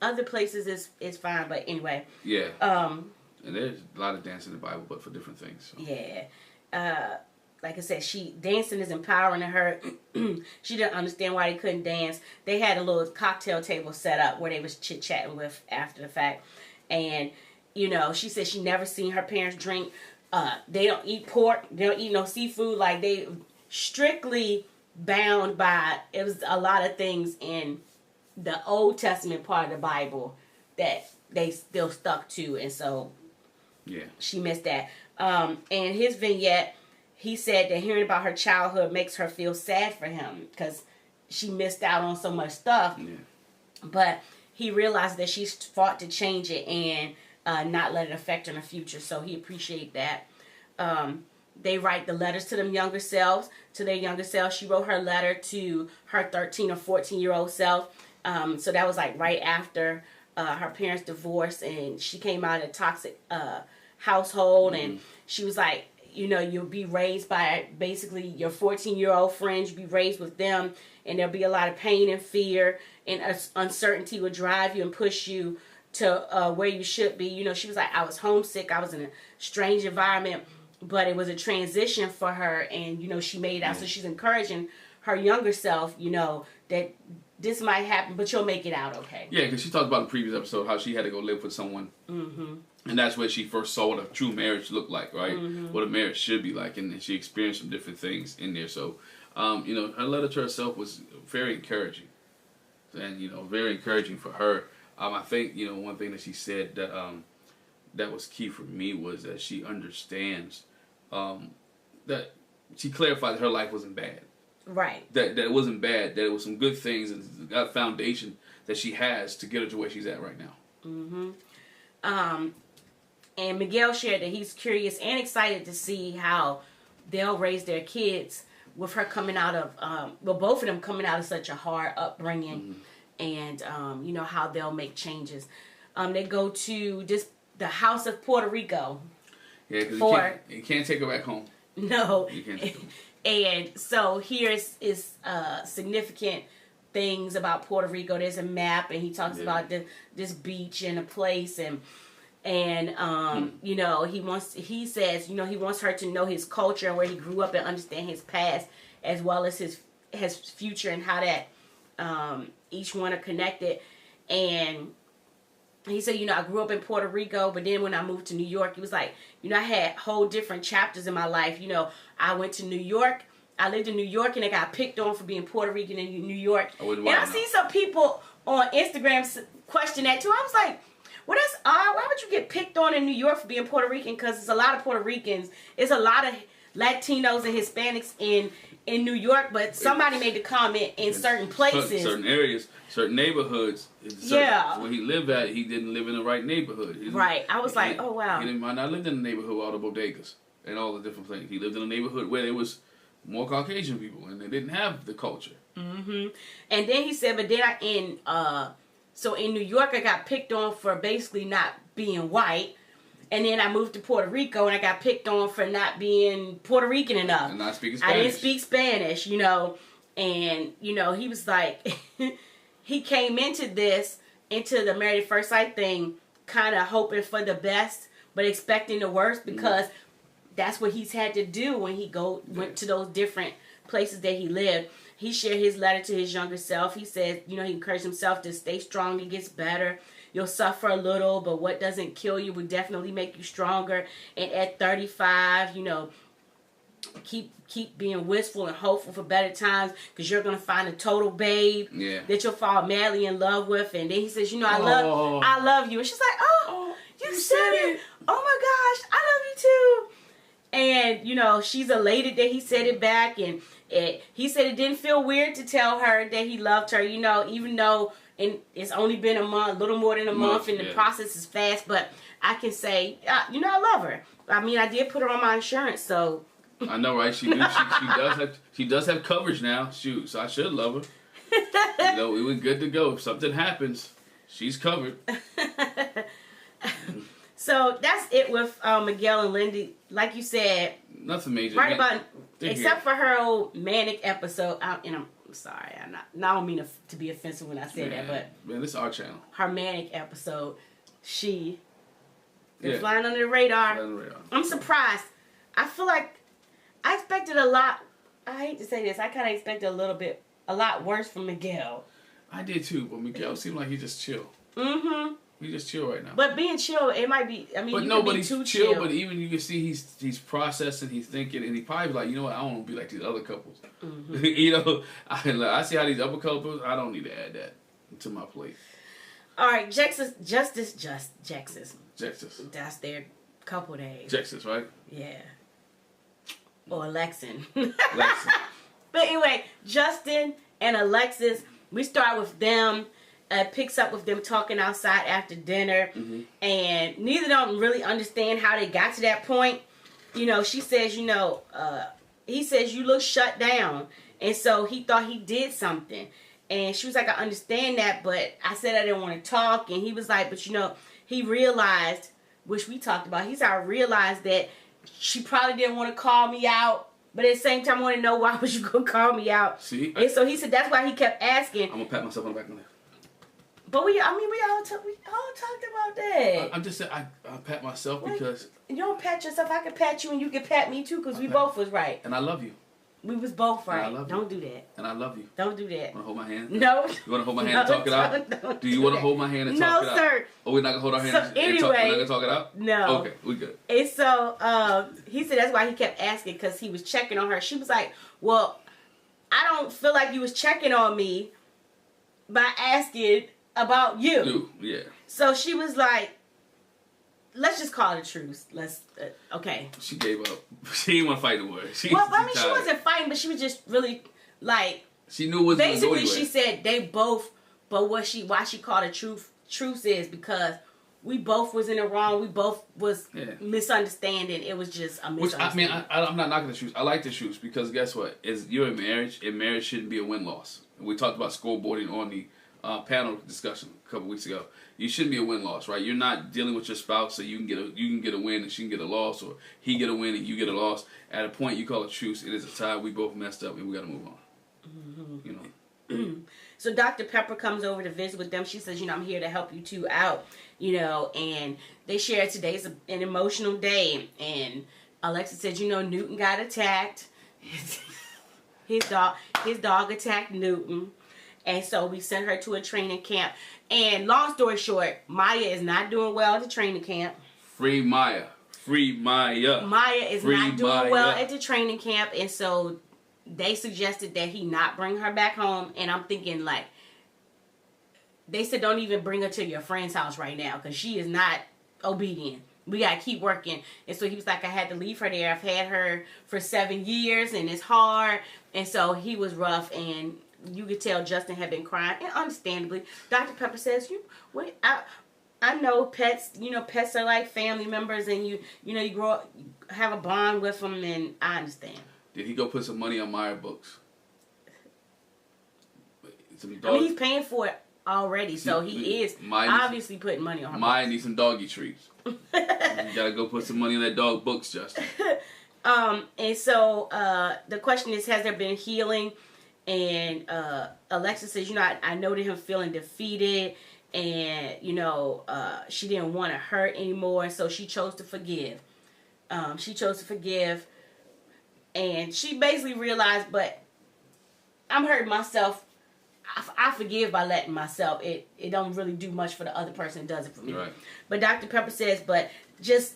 other places is fine. But anyway. Yeah. And there's a lot of dancing in the Bible, but for different things. So. Yeah. Like I said, dancing is empowering to her. She didn't understand why they couldn't dance. They had a little cocktail table set up where they was chit-chatting with after the fact. And, you know, she said she never seen her parents drink. They don't eat pork. They don't eat no seafood. Like, they strictly bound by, it was a lot of things in the Old Testament part of the Bible that they still stuck to. And so, she missed that. And his vignette, he said that hearing about her childhood makes her feel sad for him because she missed out on so much stuff. Yeah. But he realized that she's fought to change it and not let it affect her in the future. So he appreciated that. They write the letters to them younger selves, to their younger selves. She wrote her letter to her 13 or 14-year-old self. So that was like right after her parents' divorce, and she came out of a toxic household, and she was like, you know, you'll be raised by basically your 14-year-old friends. You'll be raised with them, and there'll be a lot of pain and fear, and uncertainty will drive you and push you to where you should be. You know, she was like, I was homesick. I was in a strange environment, but it was a transition for her, and, you know, she made it out. So she's encouraging her younger self, you know, that this might happen, but you'll make it out okay. Yeah, because she talked about in the previous episode how she had to go live with someone. Mm-hmm. And that's where she first saw what a true marriage looked like, right? Mm-hmm. What a marriage should be like. And she experienced some different things in there. So, you know, her letter to herself was very encouraging. And, you know, very encouraging for her. I think, you know, one thing that she said that that was key for me was that she understands that she clarified that her life wasn't bad. Right. That it wasn't bad. That it was some good things and got a foundation that she has to get her to where she's at right now. Mm-hmm. And Miguel shared that he's curious and excited to see how they'll raise their kids with her coming out of, well, both of them coming out of such a hard upbringing, and you know, how they'll make changes. They go to the house of Puerto Rico. Yeah, because you can't take her back home. No. You can't take her. And so here's significant things about Puerto Rico. There's a map, and he talks about this beach and a place, and you know, he says, you know, he wants her to know his culture and where he grew up and understand his past as well as his future, and how that each one are connected. And he said, you know, I grew up in Puerto Rico, but then when I moved to New York, he was like, you know, I had whole different chapters in my life. You know, I went to New York. I lived in New York, and I got picked on for being Puerto Rican in New York. And I see some people on Instagram question that too. I was like, well, that's odd. Why would you get picked on in New York for being Puerto Rican? Because there's a lot of Puerto Ricans. It's a lot of Latinos and Hispanics in New York, but somebody made the comment in certain places. Certain areas, certain neighborhoods. Where he lived at, he didn't live in the right neighborhood. Right. I was like, oh, wow. He might not live in the neighborhood with all the bodegas and all the different things. He lived in a neighborhood where there was more Caucasian people, and they didn't have the culture. Mm-hmm. And then he said, but then so in New York, I got picked on for basically not being white. And then I moved to Puerto Rico, and I got picked on for not being Puerto Rican enough. And not speaking Spanish. I didn't speak Spanish, you know. And, you know, he was like, he came into the Married at First Sight thing, kind of hoping for the best, but expecting the worst, because that's what he's had to do when he went to those different places that he lived. He shared his letter to his younger self. He said, you know, he encouraged himself to stay strong. It gets better. You'll suffer a little, but what doesn't kill you will definitely make you stronger. And at 35, you know, keep being wistful and hopeful for better times, because you're going to find a total babe that you'll fall madly in love with. And then he says, you know, I love you. And she's like, oh, you said it. Oh my gosh, I love you too. And, you know, she's elated that he said it back. And he said it didn't feel weird to tell her that he loved her, you know, even though it's only been a month, a little more than a month, and the process is fast. But I can say, you know, I love her. I mean, I did put her on my insurance, so. I know, right? She does have coverage now. Shoot, so I should love her. You know, we were good to go. If something happens, she's covered. So that's it with Miguel and Lindy. Like you said, nothing major. Right about, except for her old manic episode. And I'm sorry, I don't mean to be offensive when I say that, but man, this is our channel. Her manic episode, she is flying under the radar. I'm surprised. I feel like I expected a lot. I hate to say this. I kind of expected a lot worse from Miguel. I did too, but Miguel seemed like he just chill. Mm-hmm. He just chill right now. But being chill, it might be. I mean, nobody's too chill. But even you can see he's processing, he's thinking, and he probably like, you know what? I don't want to be like these other couples. Mm-hmm. You know, I see how these other couples. I don't need to add that to my plate. All right, Justice. That's their couple names. Justice, right? Yeah. Or Alexin. But anyway, Justin and Alexis. We start with them. Picks up with them talking outside after dinner, and neither of them really understand how they got to that point. You know, she says, you know, he says, you look shut down, and so he thought he did something, and she was like, I understand that, but I said I didn't want to talk, and he was like, but you know, he realized, which we talked about, he said, I realized that she probably didn't want to call me out, but at the same time, I want to know, why was you going to call me out? See? And so he said, that's why he kept asking. I'm going to pat myself on the back of the neck. But we all talked about that. I'm just saying, I pat myself because... You don't pat yourself. I can pat you and you can pat me too, because we both was right. And I love you. We was both right. I love Don't you. do that. And I love you. Don't do that. Want to hold my hand? No. You want to hold my hand and talk it out? Do you want to hold my hand and talk it out? No, sir. Oh, we're not going to hold our hand So, and anyway, talk, we're not going to talk it out? No. Okay, we good. And so he said that's why he kept asking, because he was checking on her. She was like, well, I don't feel like you was checking on me by asking about you. Yeah. So she was like, let's just call it a truce. Let's, okay. She gave up. She didn't want to fight the war. She wasn't fighting, but she was just really, like... She knew what was going to go basically, she said they both, but why she called it truce is because we both was in the wrong. We both was misunderstanding. It was just a misunderstanding. Which, I'm not knocking the truce. I like the truce because guess what? You're in marriage, and marriage shouldn't be a win-loss. We talked about scoreboarding on the panel discussion a couple weeks ago. You shouldn't be a win-loss, right? You're not dealing with your spouse so you can get a win and she can get a loss, or he get a win and you get a loss. At a point, you call it truce. It is a tie. We both messed up, and we got to move on. Mm-hmm. You know. So Dr. Pepper comes over to visit with them. She says, I'm here to help you two out, and they share today's an emotional day. And Alexa said, Newton got attacked. His dog attacked Newton. And so we sent her to a training camp. And long story short, Maya is not doing well at the training camp. Free Maya. Free Maya. Maya is not doing well at the training camp. And so they suggested that he not bring her back home. And I'm thinking, like, they said don't even bring her to your friend's house right now because she is not obedient. We got to keep working. And so he was like, I had to leave her there. I've had her for 7 years and it's hard. And so he was rough, and you could tell Justin had been crying, and understandably. Dr. Pepper says, I know pets, pets are like family members, and you grow up, have a bond with them, and I understand. Did he go put some money on Maya books? He's paying for it already, so he is obviously putting money on her. Maya needs some doggy treats. You gotta go put some money on that dog books, Justin. And so the question is, has there been healing? And Alexa says, I noted him feeling defeated, and she didn't want to hurt anymore, so she chose to forgive. And she basically realized, but I'm hurting myself. I forgive by letting myself. It don't really do much for the other person. It does it for me. Right. But Dr. Pepper says, but just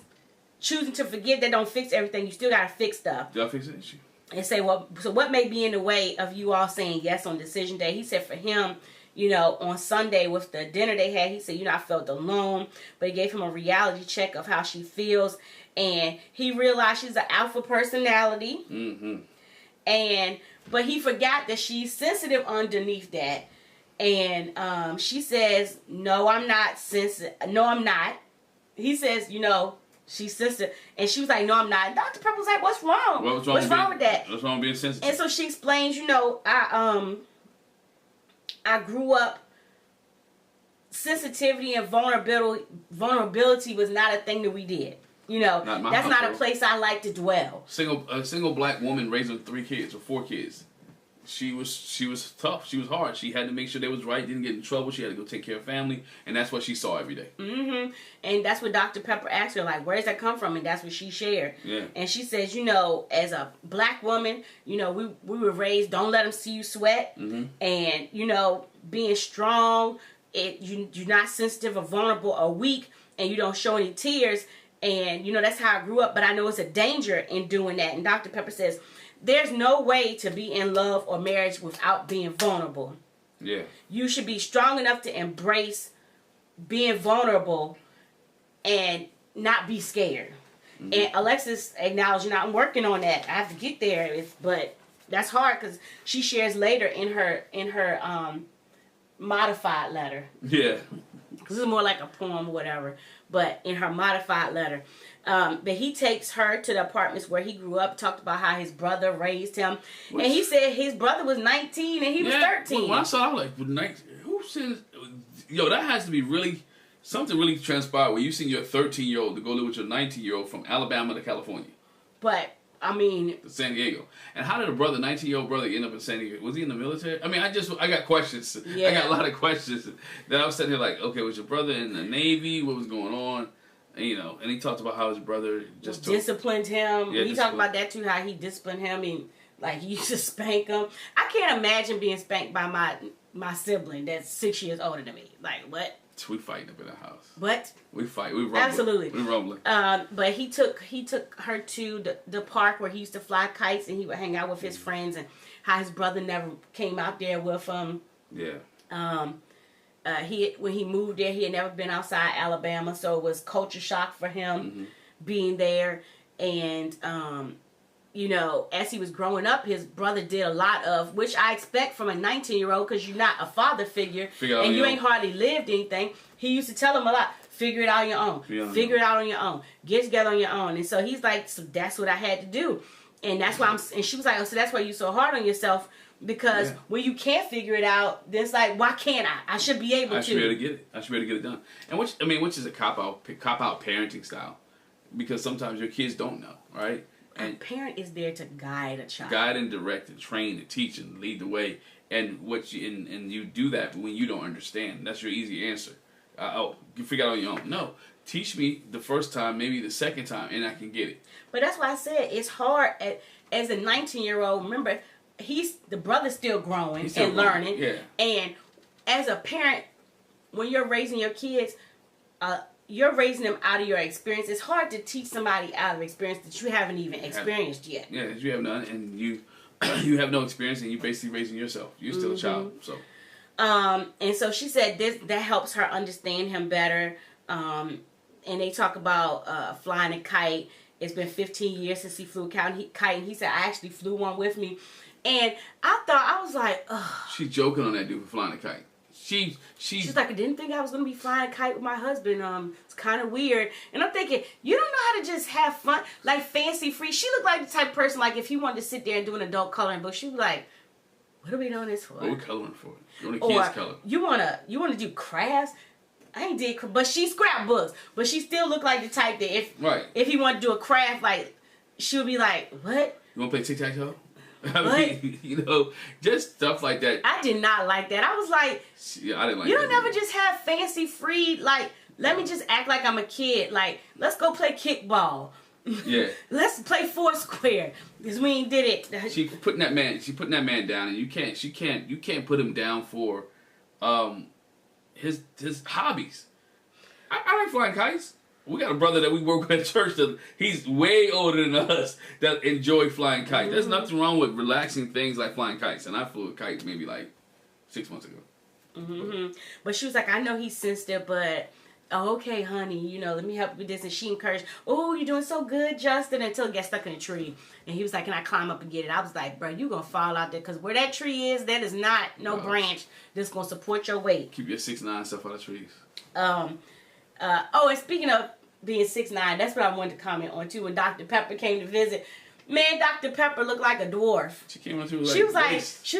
choosing to forgive, that don't fix everything. You still got to fix stuff. You got to fix the issue. And say, well, so what may be in the way of you all saying yes on decision day? He said for him, on Sunday with the dinner they had, he said, I felt alone. But he gave him a reality check of how she feels. And he realized she's an alpha personality. Mm-hmm. But he forgot that she's sensitive underneath that. And she says, no, I'm not sensitive. No, I'm not. He says, she's sensitive. And she was like, no, I'm not. And Dr. Pepper was like, what's wrong? What's wrong with that? What's wrong with being sensitive? And so she explains, I grew up, sensitivity and vulnerability was not a thing that we did. That's not a place I like to dwell. A single black woman raising 3 kids or 4 kids. She was tough. She was hard. She had to make sure they was right. Didn't get in trouble. She had to go take care of family, and that's what she saw every day. Mm-hmm. And that's what Dr. Pepper asked her, like, where does that come from? And that's what she shared. Yeah. And she says, as a black woman, we were raised, don't let them see you sweat, mm-hmm. and being strong. You're not sensitive or vulnerable or weak, and you don't show any tears. And that's how I grew up. But I know it's a danger in doing that. And Dr. Pepper says, there's no way to be in love or marriage without being vulnerable. Yeah. You should be strong enough to embrace being vulnerable and not be scared. Mm-hmm. And Alexis acknowledged, I'm working on that. I have to get there. But that's hard because she shares later in her modified letter. Yeah. This is more like a poem or whatever. But in her modified letter, that he takes her to the apartments where he grew up, talked about how his brother raised him. And he said his brother was 19 and he was 13. When I saw it, I was like, 19, who said, that has to be really, something really transpired where you seen your 13-year-old to go live with your 19-year-old from Alabama to California. But, to San Diego. And how did a 19-year-old brother end up in San Diego? Was he in the military? I got questions. Yeah. I got a lot of questions. Then I was sitting here like, okay, was your brother in the Navy? What was going on? And he talked about how his brother just disciplined him. Yeah, he talked about that too, how he disciplined him and Like, he used to spank him. I can't imagine being spanked by my sibling that's 6 years older than me. Like, what? We fighting up in the house. What? We fight. We rumbling. Absolutely. We rumbling. But he took her to the park where he used to fly kites, and he would hang out with his friends, and how his brother never came out there with him. Yeah. When he moved there, he had never been outside Alabama, so it was culture shock for him being there. And you know, as he was growing up, his brother did a lot of, which I expect from a 19-year-old, because you're not a father figure, and you ain't hardly lived anything. He used to tell him a lot, figure it out on your own. Figure it out on your own. Get together on your own. And so he's like, so that's what I had to do. And that's why and she was like, oh, so that's why you're so hard on yourself, because when you can't figure it out, then it's like, why can't I? I should be able to. I should be able to get it. I should be able to get it done. And which is a cop out parenting style, because sometimes your kids don't know, right? And a parent is there to guide a child. Guide and direct and train and teach and lead the way. And you do that when you don't understand. That's your easy answer. You figure out on your own. No. Teach me the first time, maybe the second time, and I can get it. But that's why I said it's hard as a 19-year-old. Remember, the brother's still growing and learning. Yeah. And as a parent, when you're raising your kids, you're raising them out of your experience. It's hard to teach somebody out of experience that you haven't even experienced yet. Yeah, that you haven't done, and you have no experience, and you're basically raising yourself. You're still a child, so. And so she said that helps her understand him better. And they talk about flying a kite. It's been 15 years since he flew a kite, and he said, I actually flew one with me. And I was like, ugh. She's joking on that dude for flying a kite. She's like, I didn't think I was going to be flying a kite with my husband. It's kind of weird. And I'm thinking, you don't know how to just have fun, like fancy free. She looked like the type of person, like if he wanted to sit there and do an adult coloring book, she was like, what are we doing this for? What are we coloring for? Only kids color. You wanna do crafts? I ain't did, but she scrapbooks. But she still looked like the type that if he wanted to do a craft, like she would be like, what? You want to play tic-tac-toe? I mean, just stuff like that. I did not like that. I was like, yeah, I didn't like you that. don't ever just have fancy free, like, let me just act like I'm a kid. Like, let's go play kickball. Yeah. Let's play Foursquare. Because we ain't did it. She's putting that man down, and you can't put him down for his hobbies. I like flying kites. We got a brother that we work with at church that he's way older than us that enjoy flying kites. Mm-hmm. There's nothing wrong with relaxing things like flying kites. And I flew a kite maybe like 6 months ago. Mm-hmm. But she was like, I know he's sensitive, but okay, honey, let me help you with this. And she encouraged, oh, you're doing so good, Justin, until it gets stuck in a tree. And he was like, can I climb up and get it? I was like, bro, you're going to fall out there, because where that tree is, that is not no branch that's going to support your weight. Keep your 6'9" stuff out of trees. And speaking of being 6'9", that's what I wanted to comment on too. When Dr. Pepper came to visit, man, Dr. Pepper looked like a dwarf. She came up to she was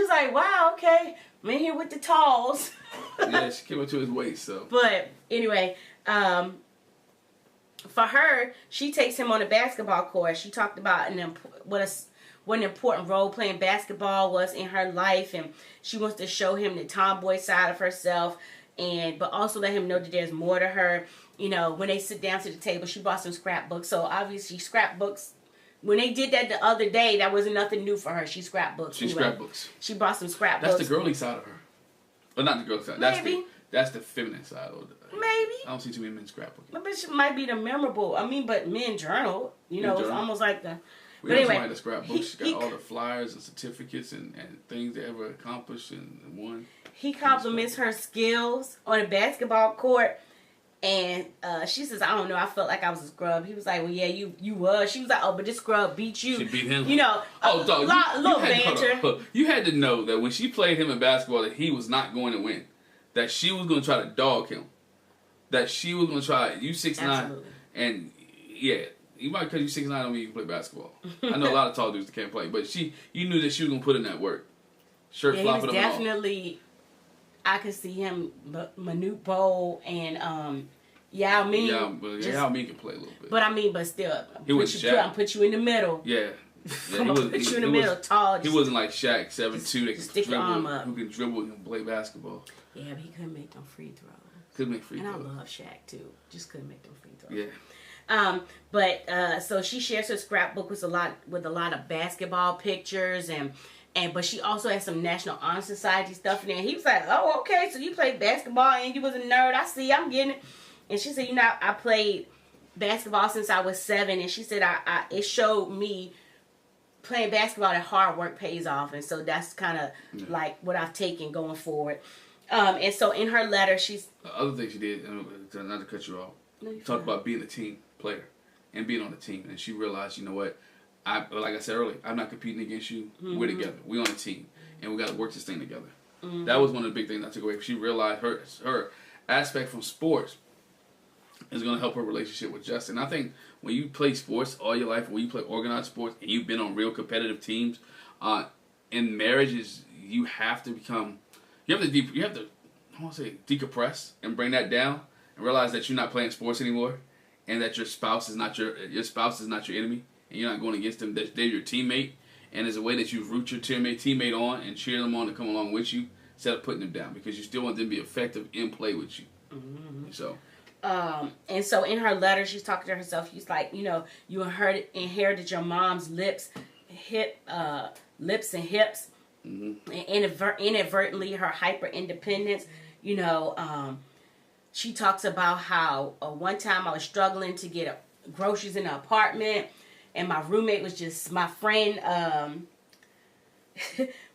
like, wow, okay, I'm in here with the talls. Yeah, she came up to his waist. So, but anyway, for her, she takes him on a basketball court. She talked about what an important role playing basketball was in her life, and she wants to show him the tomboy side of herself, but also let him know that there's more to her. When they sit down to the table, she brought some scrapbooks. So obviously scrapbooks, when they did that the other day, that wasn't nothing new for her. She scrapbooks. Scrapbooks. She brought some scrapbooks. That's the girly side of her. Well, not the girly side. Maybe. That's the feminine side. Maybe. I don't see too many men scrapbooking. But she might be the memorable. but men journal. It's almost like the... We have somebody that scrapbooks. She got all the flyers and certificates and things they ever accomplished and won. He compliments her skills on a basketball court. And she says, I don't know, I felt like I was a scrub. He was like, well, yeah, you was. She was like, oh, but this scrub beat you. She beat him. Little banter. You had to know that when she played him in basketball that he was not going to win. That she was going to try to dog him. That she was going to try, you 6'9", and yeah, you might because you 6'9" don't mean you can play basketball. I know a lot of tall dudes that can't play, but you knew that she was going to put in that work. Shirt flopping him off. Definitely... I could see him, Manute Bol and Yao Ming. Yao Ming can play a little bit. But still, Shaq. Put you in the middle. Yeah. I'm gonna put you in the middle, tall. He wasn't like Shaq, 7'2", that can stick your arm up. Who can dribble and play basketball. Yeah, but he couldn't make them free throws. Couldn't make free throws. And I love Shaq too. Just couldn't make them free throws. Yeah. So she shares her scrapbook with a lot of basketball pictures but she also has some National Honor Society stuff in there. He was like, oh, okay, so you played basketball and you was a nerd. I see, I'm getting it. And she said, you know, I played basketball since I was 7. And she said, it showed me playing basketball that hard work pays off. And so that's kind of like what I've taken going forward. And so in her letter, she's... The other thing she did, not to cut you off, talk about being a team player and being on the team. And she realized, you know what? Like I said earlier, I'm not competing against you. Mm-hmm. We're together. We're on a team. And we got to work this thing together. Mm-hmm. That was one of the big things I took away. She realized her aspect from sports is going to help her relationship with Justin. I think when you play sports all your life, when you play organized sports, and you've been on real competitive teams, in marriages, you have to become... You have to I want to say, decompress and bring that down and realize that you're not playing sports anymore and that your spouse is not your enemy. And you're not going against them, that they're your teammate. And there's a way that you root your teammate on and cheer them on to come along with you instead of putting them down because you still want them to be effective in play with you. Mm-hmm. So. And so in her letter, she's talking to herself. She's like, you know, you inherited your mom's lips and hips. Mm-hmm. And inadvertently, her hyper independence. You know, she talks about how one time I was struggling to get groceries in the apartment. And my roommate was just my friend,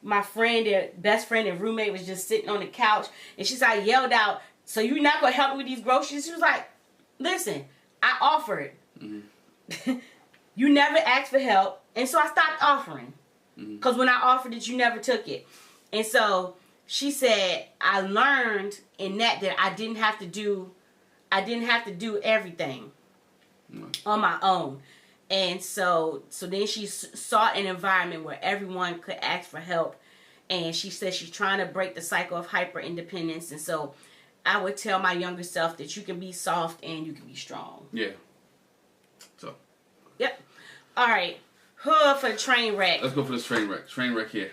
best friend and roommate was just sitting on the couch. And she said, I yelled out, so you're not going to help me with these groceries? She was like, listen, I offered. Mm-hmm. You never asked for help. And so I stopped offering. Because when I offered it, you never took it. And so she said, I learned in that I didn't have to do everything on my own. And so then she sought an environment where everyone could ask for help. And she said she's trying to break the cycle of hyper independence. And so I would tell my younger self that you can be soft and you can be strong. Yeah. So. Yep. All right. For the train wreck. Let's go for this train wreck. Train wreck here.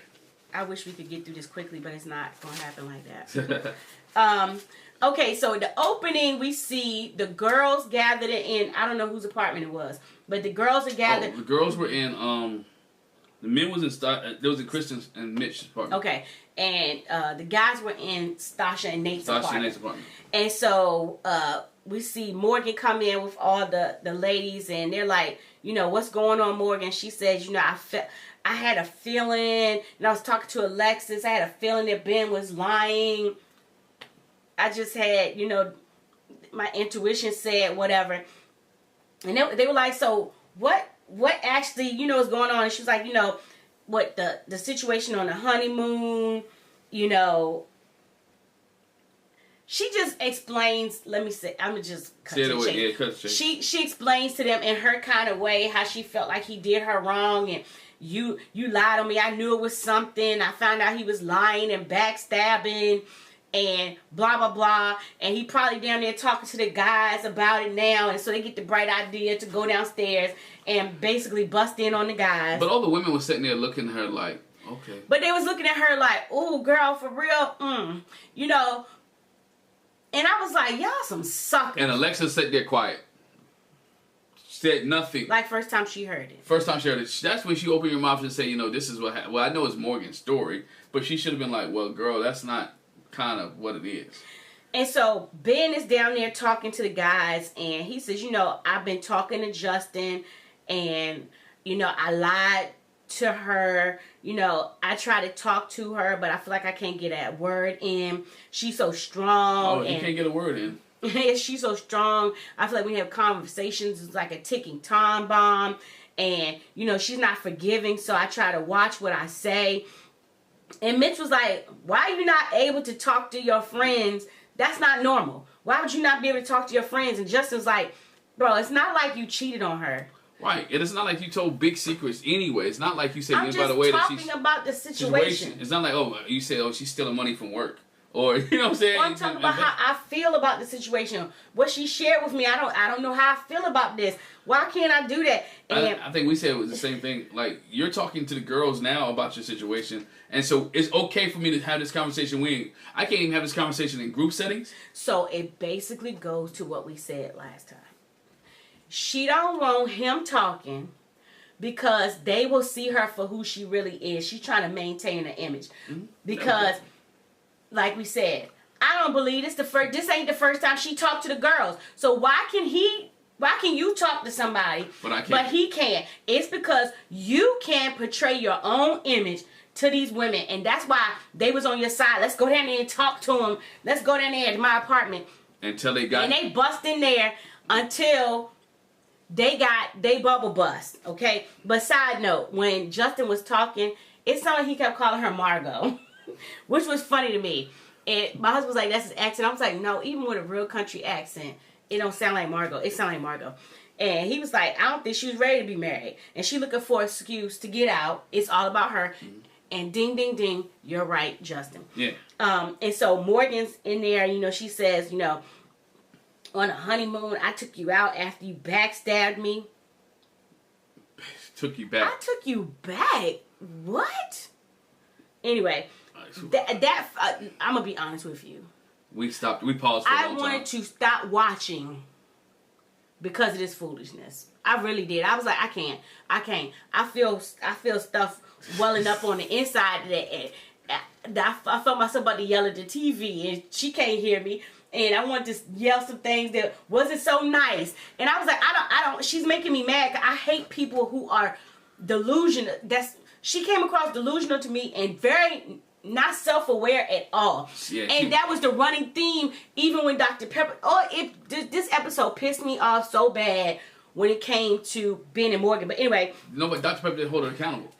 I wish we could get through this quickly, but it's not going to happen like that. Okay, so the opening, we see the girls gathered in, I don't know whose apartment it was, but the girls are gathered. Oh, the girls were in, the men was in, there was in Kristen and Mitch's apartment. Okay, and the guys were in Sasha and Nate's apartment. And so we see Morgan come in with all the ladies, and they're like, you know, what's going on, Morgan? She says, you know, I had a feeling, and I was talking to Alexis, I had a feeling that Ben was lying. I just had, you know, my intuition said whatever. And they were like, so what actually, you know, is going on? And she was like, you know, what the situation on the honeymoon, you know. She just explains, let me say, I'm going to just cut to the chase. She explains to them in her kind of way how she felt like he did her wrong and you lied on me. I knew it was something. I found out he was lying and backstabbing and blah, blah, blah. And he probably down there talking to the guys about it now. And so they get the bright idea to go downstairs and basically bust in on the guys. But all the women were sitting there looking at her like, okay. But they was looking at her like, oh, girl, for real? You know. And I was like, y'all some suckers. And Alexa sat there quiet. Said nothing. Like first time she heard it. First time she heard it. That's when she opened her mouth and said, you know, this is what happened. Well, I know it's Morgan's story. But she should have been like, well, girl, that's not kind of what it is. And so Ben is down there talking to the guys. And he says, you know, I've been talking to Justin. And, you know, I lied to her. You know, I try to talk to her, but I feel like I can't get a word in. She's so strong. Oh, you can't get a word in. She's so strong. I feel like we have conversations. It's like a ticking time bomb. And, you know, she's not forgiving. So I try to watch what I say. And Mitch was like, why are you not able to talk to your friends? That's not normal. Why would you not be able to talk to your friends? And Justin's like, bro, it's not like you cheated on her. Right. And it's not like you told big secrets anyway. It's not like you said, I'm by the way, that she's... talking about the situation. It's not like, oh, you said, oh, she's stealing money from work. Or, you know what I'm saying? Well, I'm talking about how I feel about the situation. What she shared with me, I don't know how I feel about this. Why can't I do that? And I think we said it was the same thing. Like, you're talking to the girls now about your situation. And so it's okay for me to have this conversation. I can't even have this conversation in group settings. So it basically goes to what we said last time. she don't want him talking because they will see her for who she really is. She's trying to maintain an image. Because, like we said, I don't believe this ain't the first time she talked to the girls. So why can you talk to somebody, but he can't? It's because you can't portray your own image to these women. And that's why they was on your side. Let's go down there and talk to them. Let's go down there to my apartment. Until they got... And they bust in there until... they bubble bust, okay? But side note, when Justin was talking, it sounded like he kept calling her Margot, which was funny to me. And my husband was like, that's his accent. I was like, no, even with a real country accent, it don't sound like Margot. It sound like Margot. And he was like, I don't think she was ready to be married. And she looking for an excuse to get out. It's all about her. And ding, ding, ding, you're right, Justin. Yeah. And so Morgan's in there, you know, she says, you know, on a honeymoon, I took you out after you backstabbed me. Took you back. I took you back? What? Anyway, I'm going to be honest with you. We paused for a long time. I wanted to stop watching because of this foolishness. I really did. I was like, I can't. I feel stuff welling up on the inside of that. I felt myself about to yell at the TV, and she can't hear me. And I wanted to yell some things that wasn't so nice. And I was like, I don't, she's making me mad. I hate people who are delusional. She came across delusional to me and very not self-aware at all. Yeah, and that was the running theme even when Dr. Pepper, this episode pissed me off so bad when it came to Ben and Morgan. But anyway. No, but Dr. Pepper didn't hold her accountable.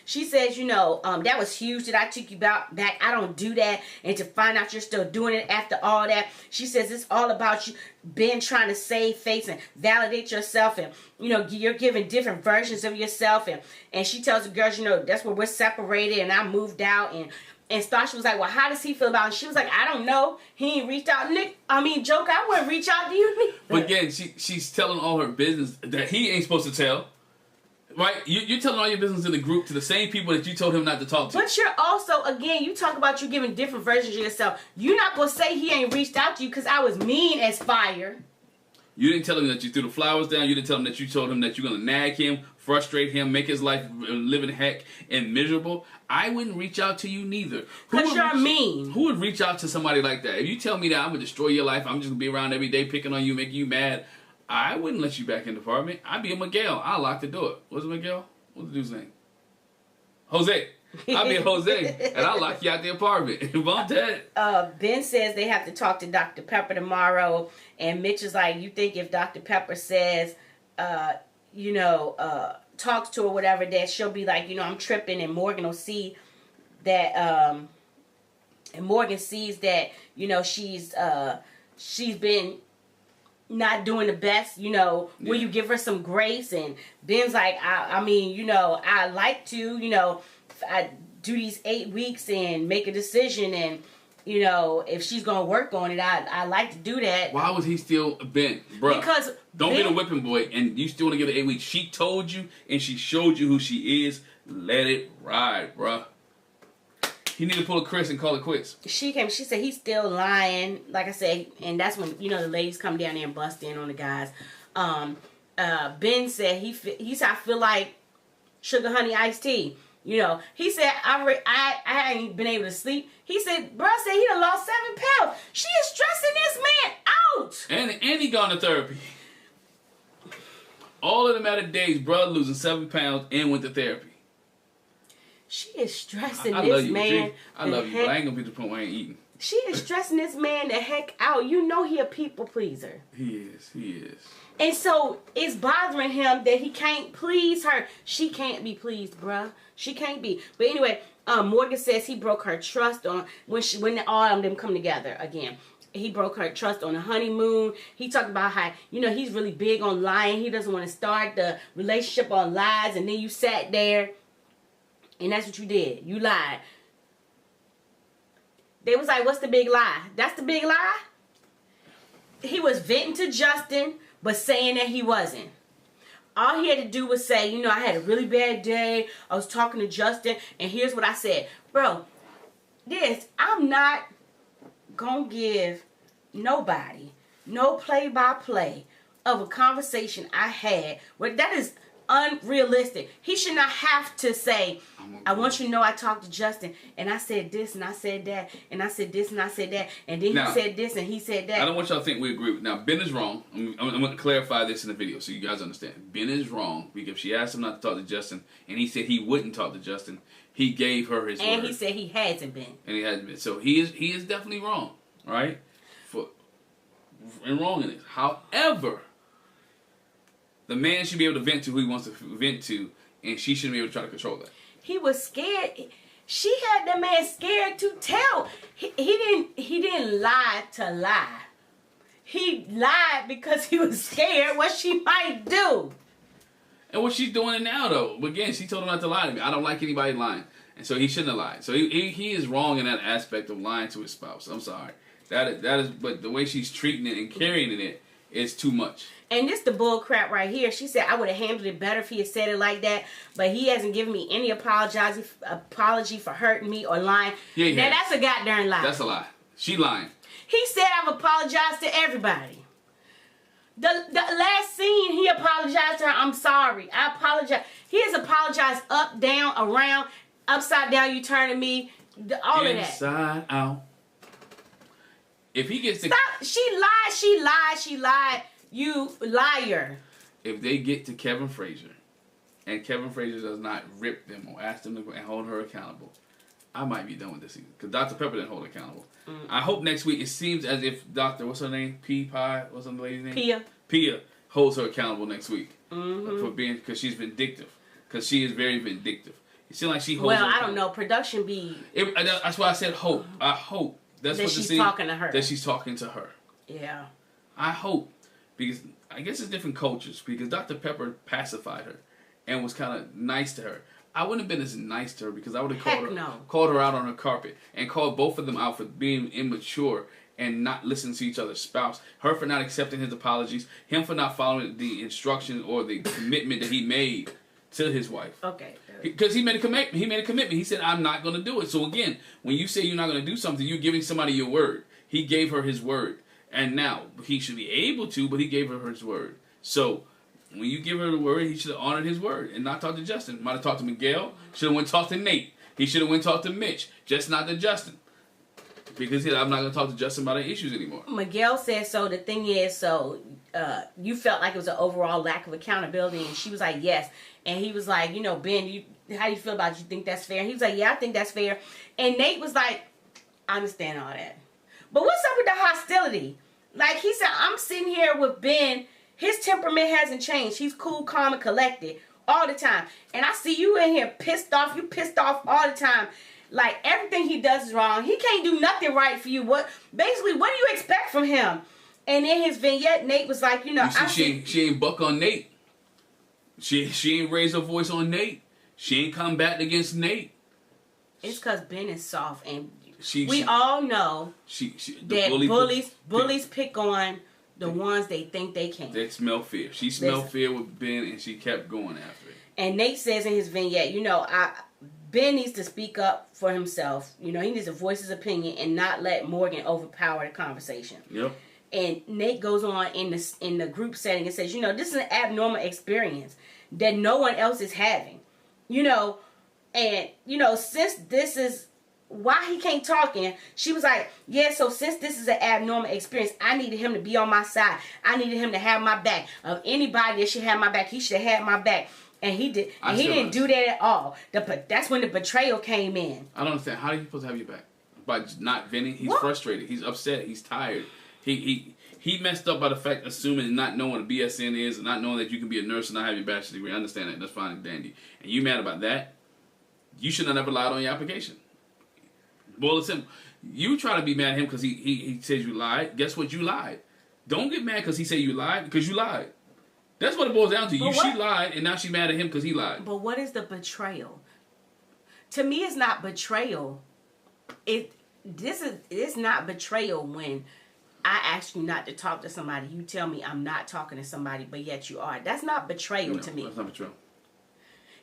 She says, you know, that was huge that I took you back. I don't do that. And to find out you're still doing it after all that. She says it's all about you, Ben, trying to save face and validate yourself. And, you know, you're giving different versions of yourself. And she tells the girls, you know, that's where we're separated and I moved out. And Sasha was like, well, how does he feel about it? And she was like, I don't know. He ain't reached out. Joke, I wouldn't reach out to you neither. But again, she's telling all her business that he ain't supposed to tell. Right? You're telling all your business in the group to the same people that you told him not to talk to. But you're also, again, you talk about you giving different versions of yourself. You're not going to say he ain't reached out to you because I was mean as fire. You didn't tell him that you threw the flowers down. You didn't tell him that you told him that you're going to nag him, frustrate him, make his life living heck and miserable. I wouldn't reach out to you neither. Because you're mean. Who would reach out to somebody like that? If you tell me that I'm going to destroy your life, I'm just going to be around every day picking on you, making you mad, I wouldn't let you back in the apartment. I'd be a Miguel. I'll lock the door. What's it, Miguel? What's the dude's name? Jose. I'll be a Jose, and I'll lock you out the apartment. Mom, Dad. Ben says they have to talk to Dr. Pepper tomorrow, and Mitch is like, you think if Dr. Pepper says, talks to her or whatever, that she'll be like, you know, I'm tripping, and Morgan will see that, and Morgan sees that, you know, she's been not doing the best, you know, will you give her some grace? And Ben's like, I mean, you know, I like to, you know, I do these 8 weeks and make a decision, and you know, if she's gonna work on it, I like to do that. Why was he still Ben, bro? Because don't be the whipping boy, and you still want to give her 8 weeks. She told you, and she showed you who she is. Let it ride, bro. He need to pull a Chris and call it quits. She said he's still lying, like I said, and that's when, you know, the ladies come down there and bust in on the guys. Ben said he said, I feel like sugar honey iced tea. You know, he said, I ain't been able to sleep. He said, bruh said he done lost 7 pounds. She is stressing this man out. And he gone to therapy. All in a matter of days, bruh losing 7 pounds and went to therapy. She is stressing I this love you, man. I love you, but I ain't gonna be the point where I ain't eating. She is stressing this man the heck out. You know he a people pleaser. He is. And so it's bothering him that he can't please her. She can't be pleased, bruh. She can't be. But anyway, Morgan says he broke her trust on when all of them come together again. He broke her trust on the honeymoon. He talked about how, you know, he's really big on lying. He doesn't want to start the relationship on lies. And then you sat there and that's what you did. You lied. They was like, what's the big lie? That's the big lie? He was venting to Justin, but saying that he wasn't. All he had to do was say, you know, I had a really bad day. I was talking to Justin, and here's what I said. Bro, I'm not going to give nobody no play-by-play of a conversation I had where that is unrealistic. He should not have to say, I want you to know I talked to Justin and I said this and I said that and I said this and I said that and then he said this and he said that. I don't want y'all to think we agree with. Now, Ben is wrong. I'm going to clarify this in the video so you guys understand. Ben is wrong because she asked him not to talk to Justin and he said he wouldn't talk to Justin. He gave her his word. And he said he hasn't been. And he hasn't been. So he is definitely wrong, right? And wrong in it. However, the man should be able to vent to who he wants to vent to, and she shouldn't be able to try to control that. He was scared. She had the man scared to tell. He didn't lie to lie. He lied because he was scared what she might do. And what she's doing now, though, again, she told him not to lie to me. I don't like anybody lying, and so he shouldn't have lied. So he is wrong in that aspect of lying to his spouse. I'm sorry. That is, but the way she's treating it and carrying it is too much. And this the bull crap right here. She said, I would have handled it better if he had said it like that, but he hasn't given me any apology for hurting me or lying. Yeah, now, that's a goddamn lie. That's a lie. She lying. He said, I've apologized to everybody. The last scene, he apologized to her. I'm sorry. I apologize. He has apologized up, down, around, upside down, you turning me, all of that. Inside out. If he gets to... Stop. She lied. You liar. If they get to Kevin Frazier, and Kevin Frazier does not rip them or ask them to go and hold her accountable, I might be done with this season. Because Dr. Pepper didn't hold her accountable. I hope next week, it seems as if Dr. What's her name? What's the lady's name? Pia holds her accountable next week. For being... Because she's vindictive. Because she is very vindictive. It seems like she holds her I don't know. Production be... That's why I said hope. I hope. That's what she's talking to her. That she's talking to her. Yeah. I hope. Because I guess it's different cultures. Because Dr. Pepper pacified her and was kind of nice to her. I wouldn't have been as nice to her because I would have called her out on her carpet and called both of them out for being immature and not listening to each other's spouse. Her for not accepting his apologies. Him for not following the instructions or the commitment that he made to his wife. Okay. Because he made a commitment. He said, I'm not going to do it. So again, when you say you're not going to do something, you're giving somebody your word. He gave her his word. And now, he should be able to, but he gave her his word. So, when you give her the word, he should have honored his word and not talked to Justin. Might have talked to Miguel. Should have went talk to Nate. He should have went talk to Mitch. Just not to Justin. Because he said, I'm not going to talk to Justin about the issues anymore. Miguel said, so the thing is, you felt like it was an overall lack of accountability. And she was like, yes. And he was like, Ben, how do you feel about it? You think that's fair? And he was like, yeah, I think that's fair. And Nate was like, I understand all that. But what's up with the hostility? Like he said, I'm sitting here with Ben. His temperament hasn't changed. He's cool, calm, and collected all the time. And I see you in here pissed off. You pissed off all the time. Like everything he does is wrong. He can't do nothing right for you. What do you expect from him? And in his vignette, Nate was like, she ain't buck on Nate. She ain't raised her voice on Nate. She ain't combating against Nate. It's because Ben is soft and we all know that bullies pick on the ones they think they can. They smell fear. She smelled fear with Ben, and she kept going after it. And Nate says in his vignette, Ben needs to speak up for himself. He needs to voice his opinion and not let Morgan overpower the conversation. Yep. And Nate goes on in the group setting and says, this is an abnormal experience that no one else is having. And since this is why he can't talk in, she was like, yeah, so since this is an abnormal experience, I needed him to be on my side. I needed him to have my back. Of anybody that should have my back, he should have had my back. And he did. And he didn't do that at all. That's when the betrayal came in. I don't understand. How are you supposed to have your back? By not venting? He's frustrated. He's upset. He's tired. He messed up by the fact assuming and not knowing what a BSN is and not knowing that you can be a nurse and not have your bachelor's degree. I understand that. That's fine and dandy. And you mad about that? You should have never lied on your application. Well, it's him. You try to be mad at him because he says you lied. Guess what? You lied. Don't get mad because he said you lied, because you lied. That's what it boils down to. She lied, and now she's mad at him because he lied. But what is the betrayal? To me, it's not betrayal. It's not betrayal when I ask you not to talk to somebody. You tell me I'm not talking to somebody, but yet you are. That's not betrayal to me. That's not betrayal.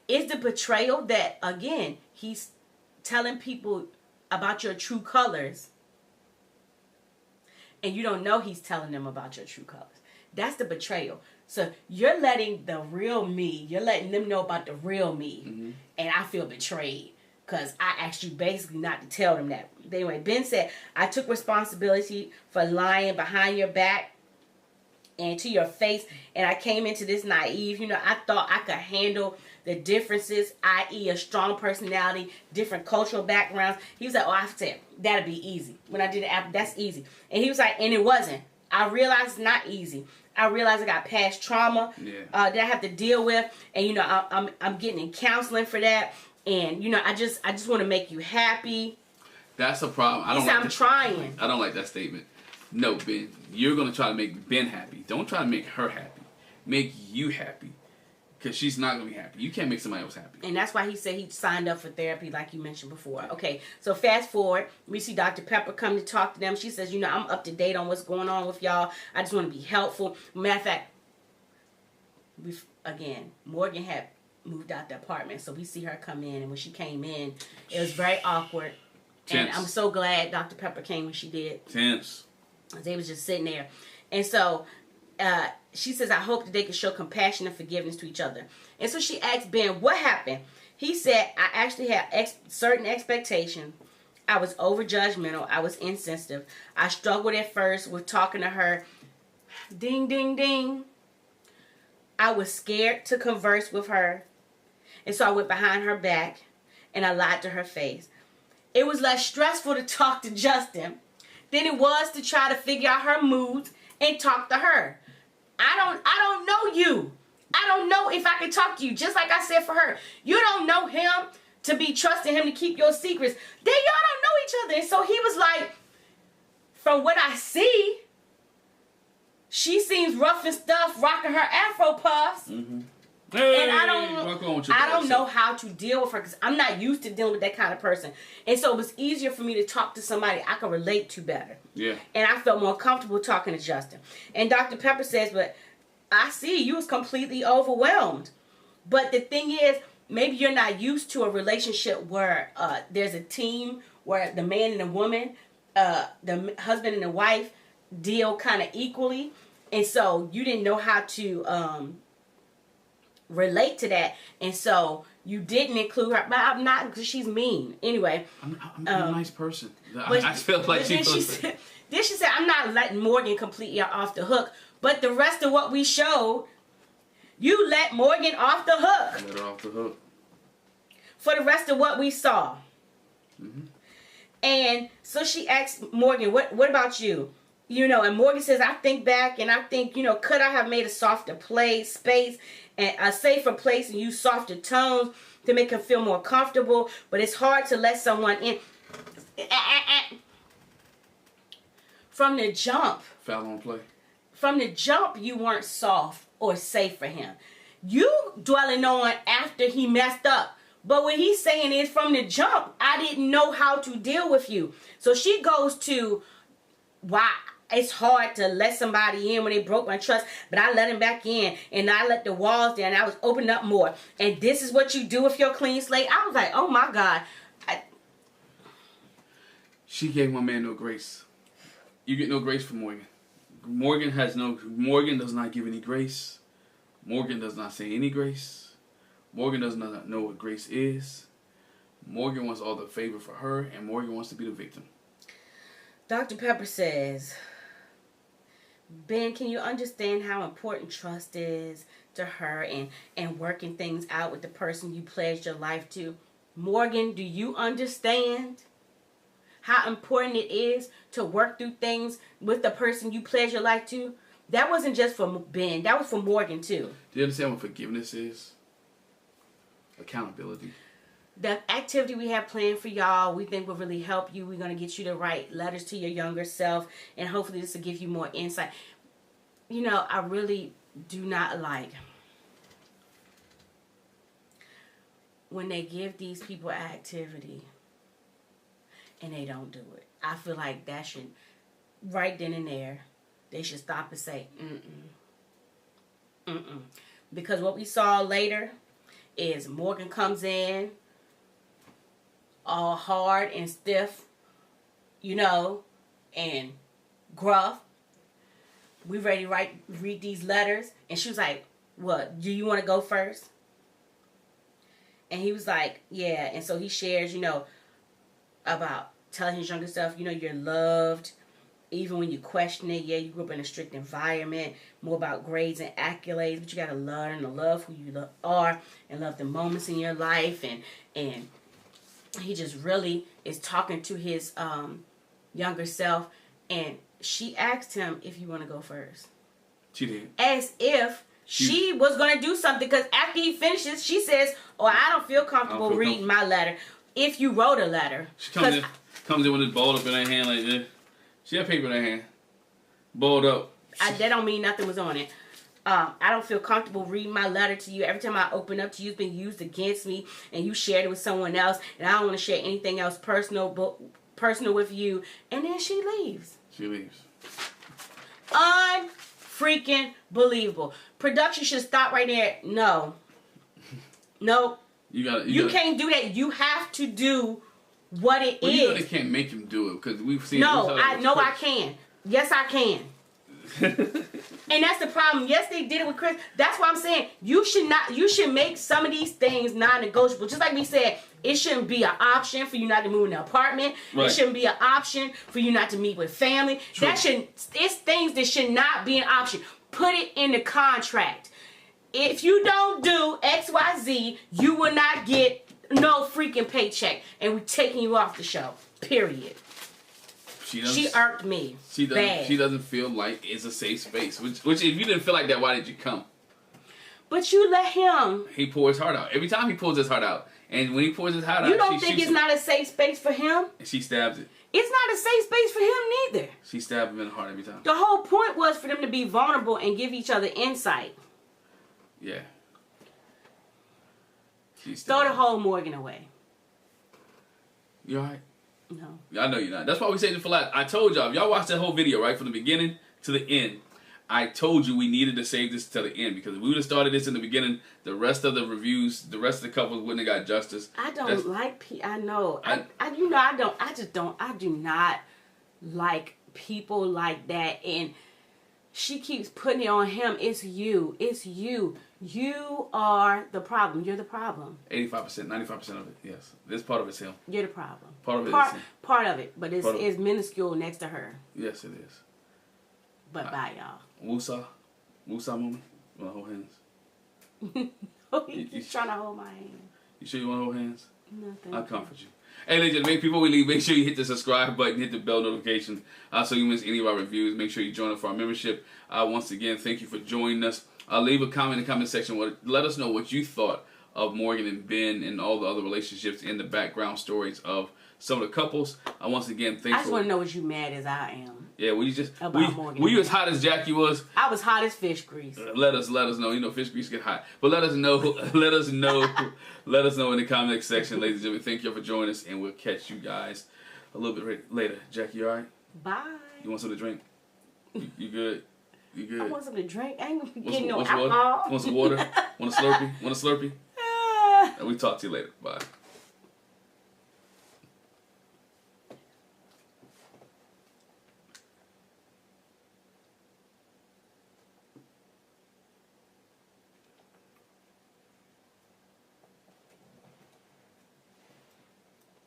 It's the betrayal that, again, he's telling people about your true colors, and you don't know he's telling them about your true colors. That's the betrayal. So you're letting the real me, you're letting them know about the real me. Mm-hmm. And I feel betrayed because I asked you basically not to tell them that. Anyway, Ben said, I took responsibility for lying behind your back and to your face, and I came into this naive. I thought I could handle the differences, i.e. a strong personality, different cultural backgrounds. He was like, I said, that'd be easy. When I did it, that's easy. And he was like, and it wasn't. I realized it's not easy. I realized I got past trauma that I have to deal with, and I'm getting in counseling for that, and I just want to make you happy. That's a problem. I'm trying. I don't like that statement. No, Ben, you're gonna try to make Ben happy. Don't try to make her happy. Make you happy, because she's not gonna be happy. You can't make somebody else happy. And that's why he said he signed up for therapy, like you mentioned before. Okay, so fast forward, we see Dr. Pepper come to talk to them. She says, I'm up to date on what's going on with y'all. I just want to be helpful. Matter of fact, Morgan had moved out the apartment, so we see her come in, and when she came in, it was very awkward. Tense. And I'm so glad Dr. Pepper came when she did. Tense. They was just sitting there. And so she says, I hope that they can show compassion and forgiveness to each other. And so she asked Ben, what happened? He said, I actually had certain expectations. I was over judgmental. I was insensitive. I struggled at first with talking to her. Ding, ding, ding. I was scared to converse with her. And so I went behind her back and I lied to her face. It was less stressful to talk to Justin than it was to try to figure out her moods and talk to her. I don't know you. I don't know if I can talk to you. Just like I said for her, you don't know him to be trusting him to keep your secrets. Then y'all don't know each other. And so he was like, from what I see, she seems rough and stuff, rocking her Afro puffs. Mm-hmm. Hey, and I don't know how to deal with her because I'm not used to dealing with that kind of person. And so it was easier for me to talk to somebody I could relate to better. Yeah. And I felt more comfortable talking to Justin. And Dr. Pepper says, but I see you was completely overwhelmed. But the thing is, maybe you're not used to a relationship where there's a team where the man and the woman, the husband and the wife deal kind of equally. And so you didn't know how to relate to that, and so you didn't include her. But I'm not, because she's mean. Anyway, I'm a nice person. I feel like then she said, I'm not letting Morgan completely off the hook, but the rest of what we showed, you let Morgan off the hook. Let her off the hook. For the rest of what we saw. Mm-hmm. And so she asked Morgan, what about you? And Morgan says, I think back and I think, could I have made a softer space and a safer place and use softer tones to make him feel more comfortable? But it's hard to let someone in. From the jump. Foul on play. From the jump, you weren't soft or safe for him. You dwelling on after he messed up. But what he's saying is, from the jump, I didn't know how to deal with you. So she goes to why it's hard to let somebody in when they broke my trust, but I let him back in and I let the walls down. I was opening up more. And this is what you do with your clean slate. I was like, oh my God. She gave my man no grace. You get no grace from Morgan. Morgan does not give any grace. Morgan does not say any grace. Morgan does not know what grace is. Morgan wants all the favor for her, and Morgan wants to be the victim. Dr. Pepper says, Ben, can you understand how important trust is to her and working things out with the person you pledged your life to? Morgan, do you understand how important it is to work through things with the person you pledged your life to? That wasn't just for Ben. That was for Morgan, too. Do you understand what forgiveness is? Accountability. The activity we have planned for y'all, we think will really help you. We're going to get you to write letters to your younger self, and hopefully this will give you more insight. I really do not like when they give these people activity and they don't do it. I feel like that should, right then and there, they should stop and say, because what we saw later is Morgan comes in all hard and stiff, and gruff. we ready to read these letters. And she was like, what, do you want to go first? And he was like, yeah. And so he shares, about telling his younger self, you're loved. Even when you question it, yeah, you grew up in a strict environment, more about grades and accolades, but you got to learn to love who you are and love the moments in your life. And he just really is talking to his younger self. And she asked him if you want to go first. She did. As if she was going to do something, because after he finishes, she says, oh, I don't feel comfortable reading my letter. If you wrote a letter. She comes in with this ball up in her hand like this. She had paper in her hand. Balled up. That don't mean nothing was on it. I don't feel comfortable reading my letter to you. Every time I open up to you, it's been used against me, and you shared it with someone else, and I don't want to share anything else personal with you. And then she leaves. She leaves. Unfreaking believable. Production should stop right there. No. Nope. You can't do that. You have to do what it is. You know they can't make him do it because we've seen. I can. Yes, I can. And that's the problem. Yes, they did it with Chris. That's why I'm saying you should make some of these things non-negotiable. Just like we said, it shouldn't be an option for you not to move in the apartment. Right. It shouldn't be an option for you not to meet with family. True. It's things that should not be an option. Put it in the contract. If you don't do XYZ, you will not get no freaking paycheck, and we're taking you off the show. Period. She irked me. She doesn't feel like it's a safe space. Which if you didn't feel like that, why did you come? But you let him. He pours his heart out. Every time he pulls his heart out, and when he pours his heart out, you don't think it's not a safe space for him? And she stabs it. It's not a safe space for him neither. She stabbed him in the heart every time. The whole point was for them to be vulnerable and give each other insight. Yeah. Throw the whole Morgan away. You alright? No. I know you're not. That's why we saved it for last. I told y'all, if y'all watched that whole video, right, from the beginning to the end, I told you we needed to save this till the end, because if we would have started this in the beginning, the rest of the reviews, the rest of the couples wouldn't have got justice. I do not like people like that, and she keeps putting it on him. It's you. You are the problem. You're the problem. 85%, 95% of it, yes. This part of it's him. You're the problem. Part of it is him. Part of it, but it's minuscule next to her. Yes, it is. But bye, y'all. Wusa moment. You want to hold hands? No, he's trying to hold my hand. You sure you want to hold hands? No, thank I'll comfort you. Hey, ladies and gentlemen, before we leave, make sure you hit the subscribe button, hit the bell notification, so you miss any of our reviews. Make sure you join us for our membership. Once again, thank you for joining us. Leave a comment in the comment section. Let us know what you thought of Morgan and Ben and all the other relationships and the background stories of some of the couples. Once again, thanks. I just want to know what you mad as I am. Yeah, were you as hot as Jackie was? I was hot as fish grease. Let us know. You know, fish grease get hot. But let us know. let us know in the comment section, ladies and gentlemen. Thank you for joining us, and we'll catch you guys a little bit later. Jackie, you all right? Bye. You want something to drink? You good? You good? I want something to drink. I ain't gonna be getting no alcohol. Want some water? Want a Slurpee? Want a Slurpee? And we talk to you later. Bye.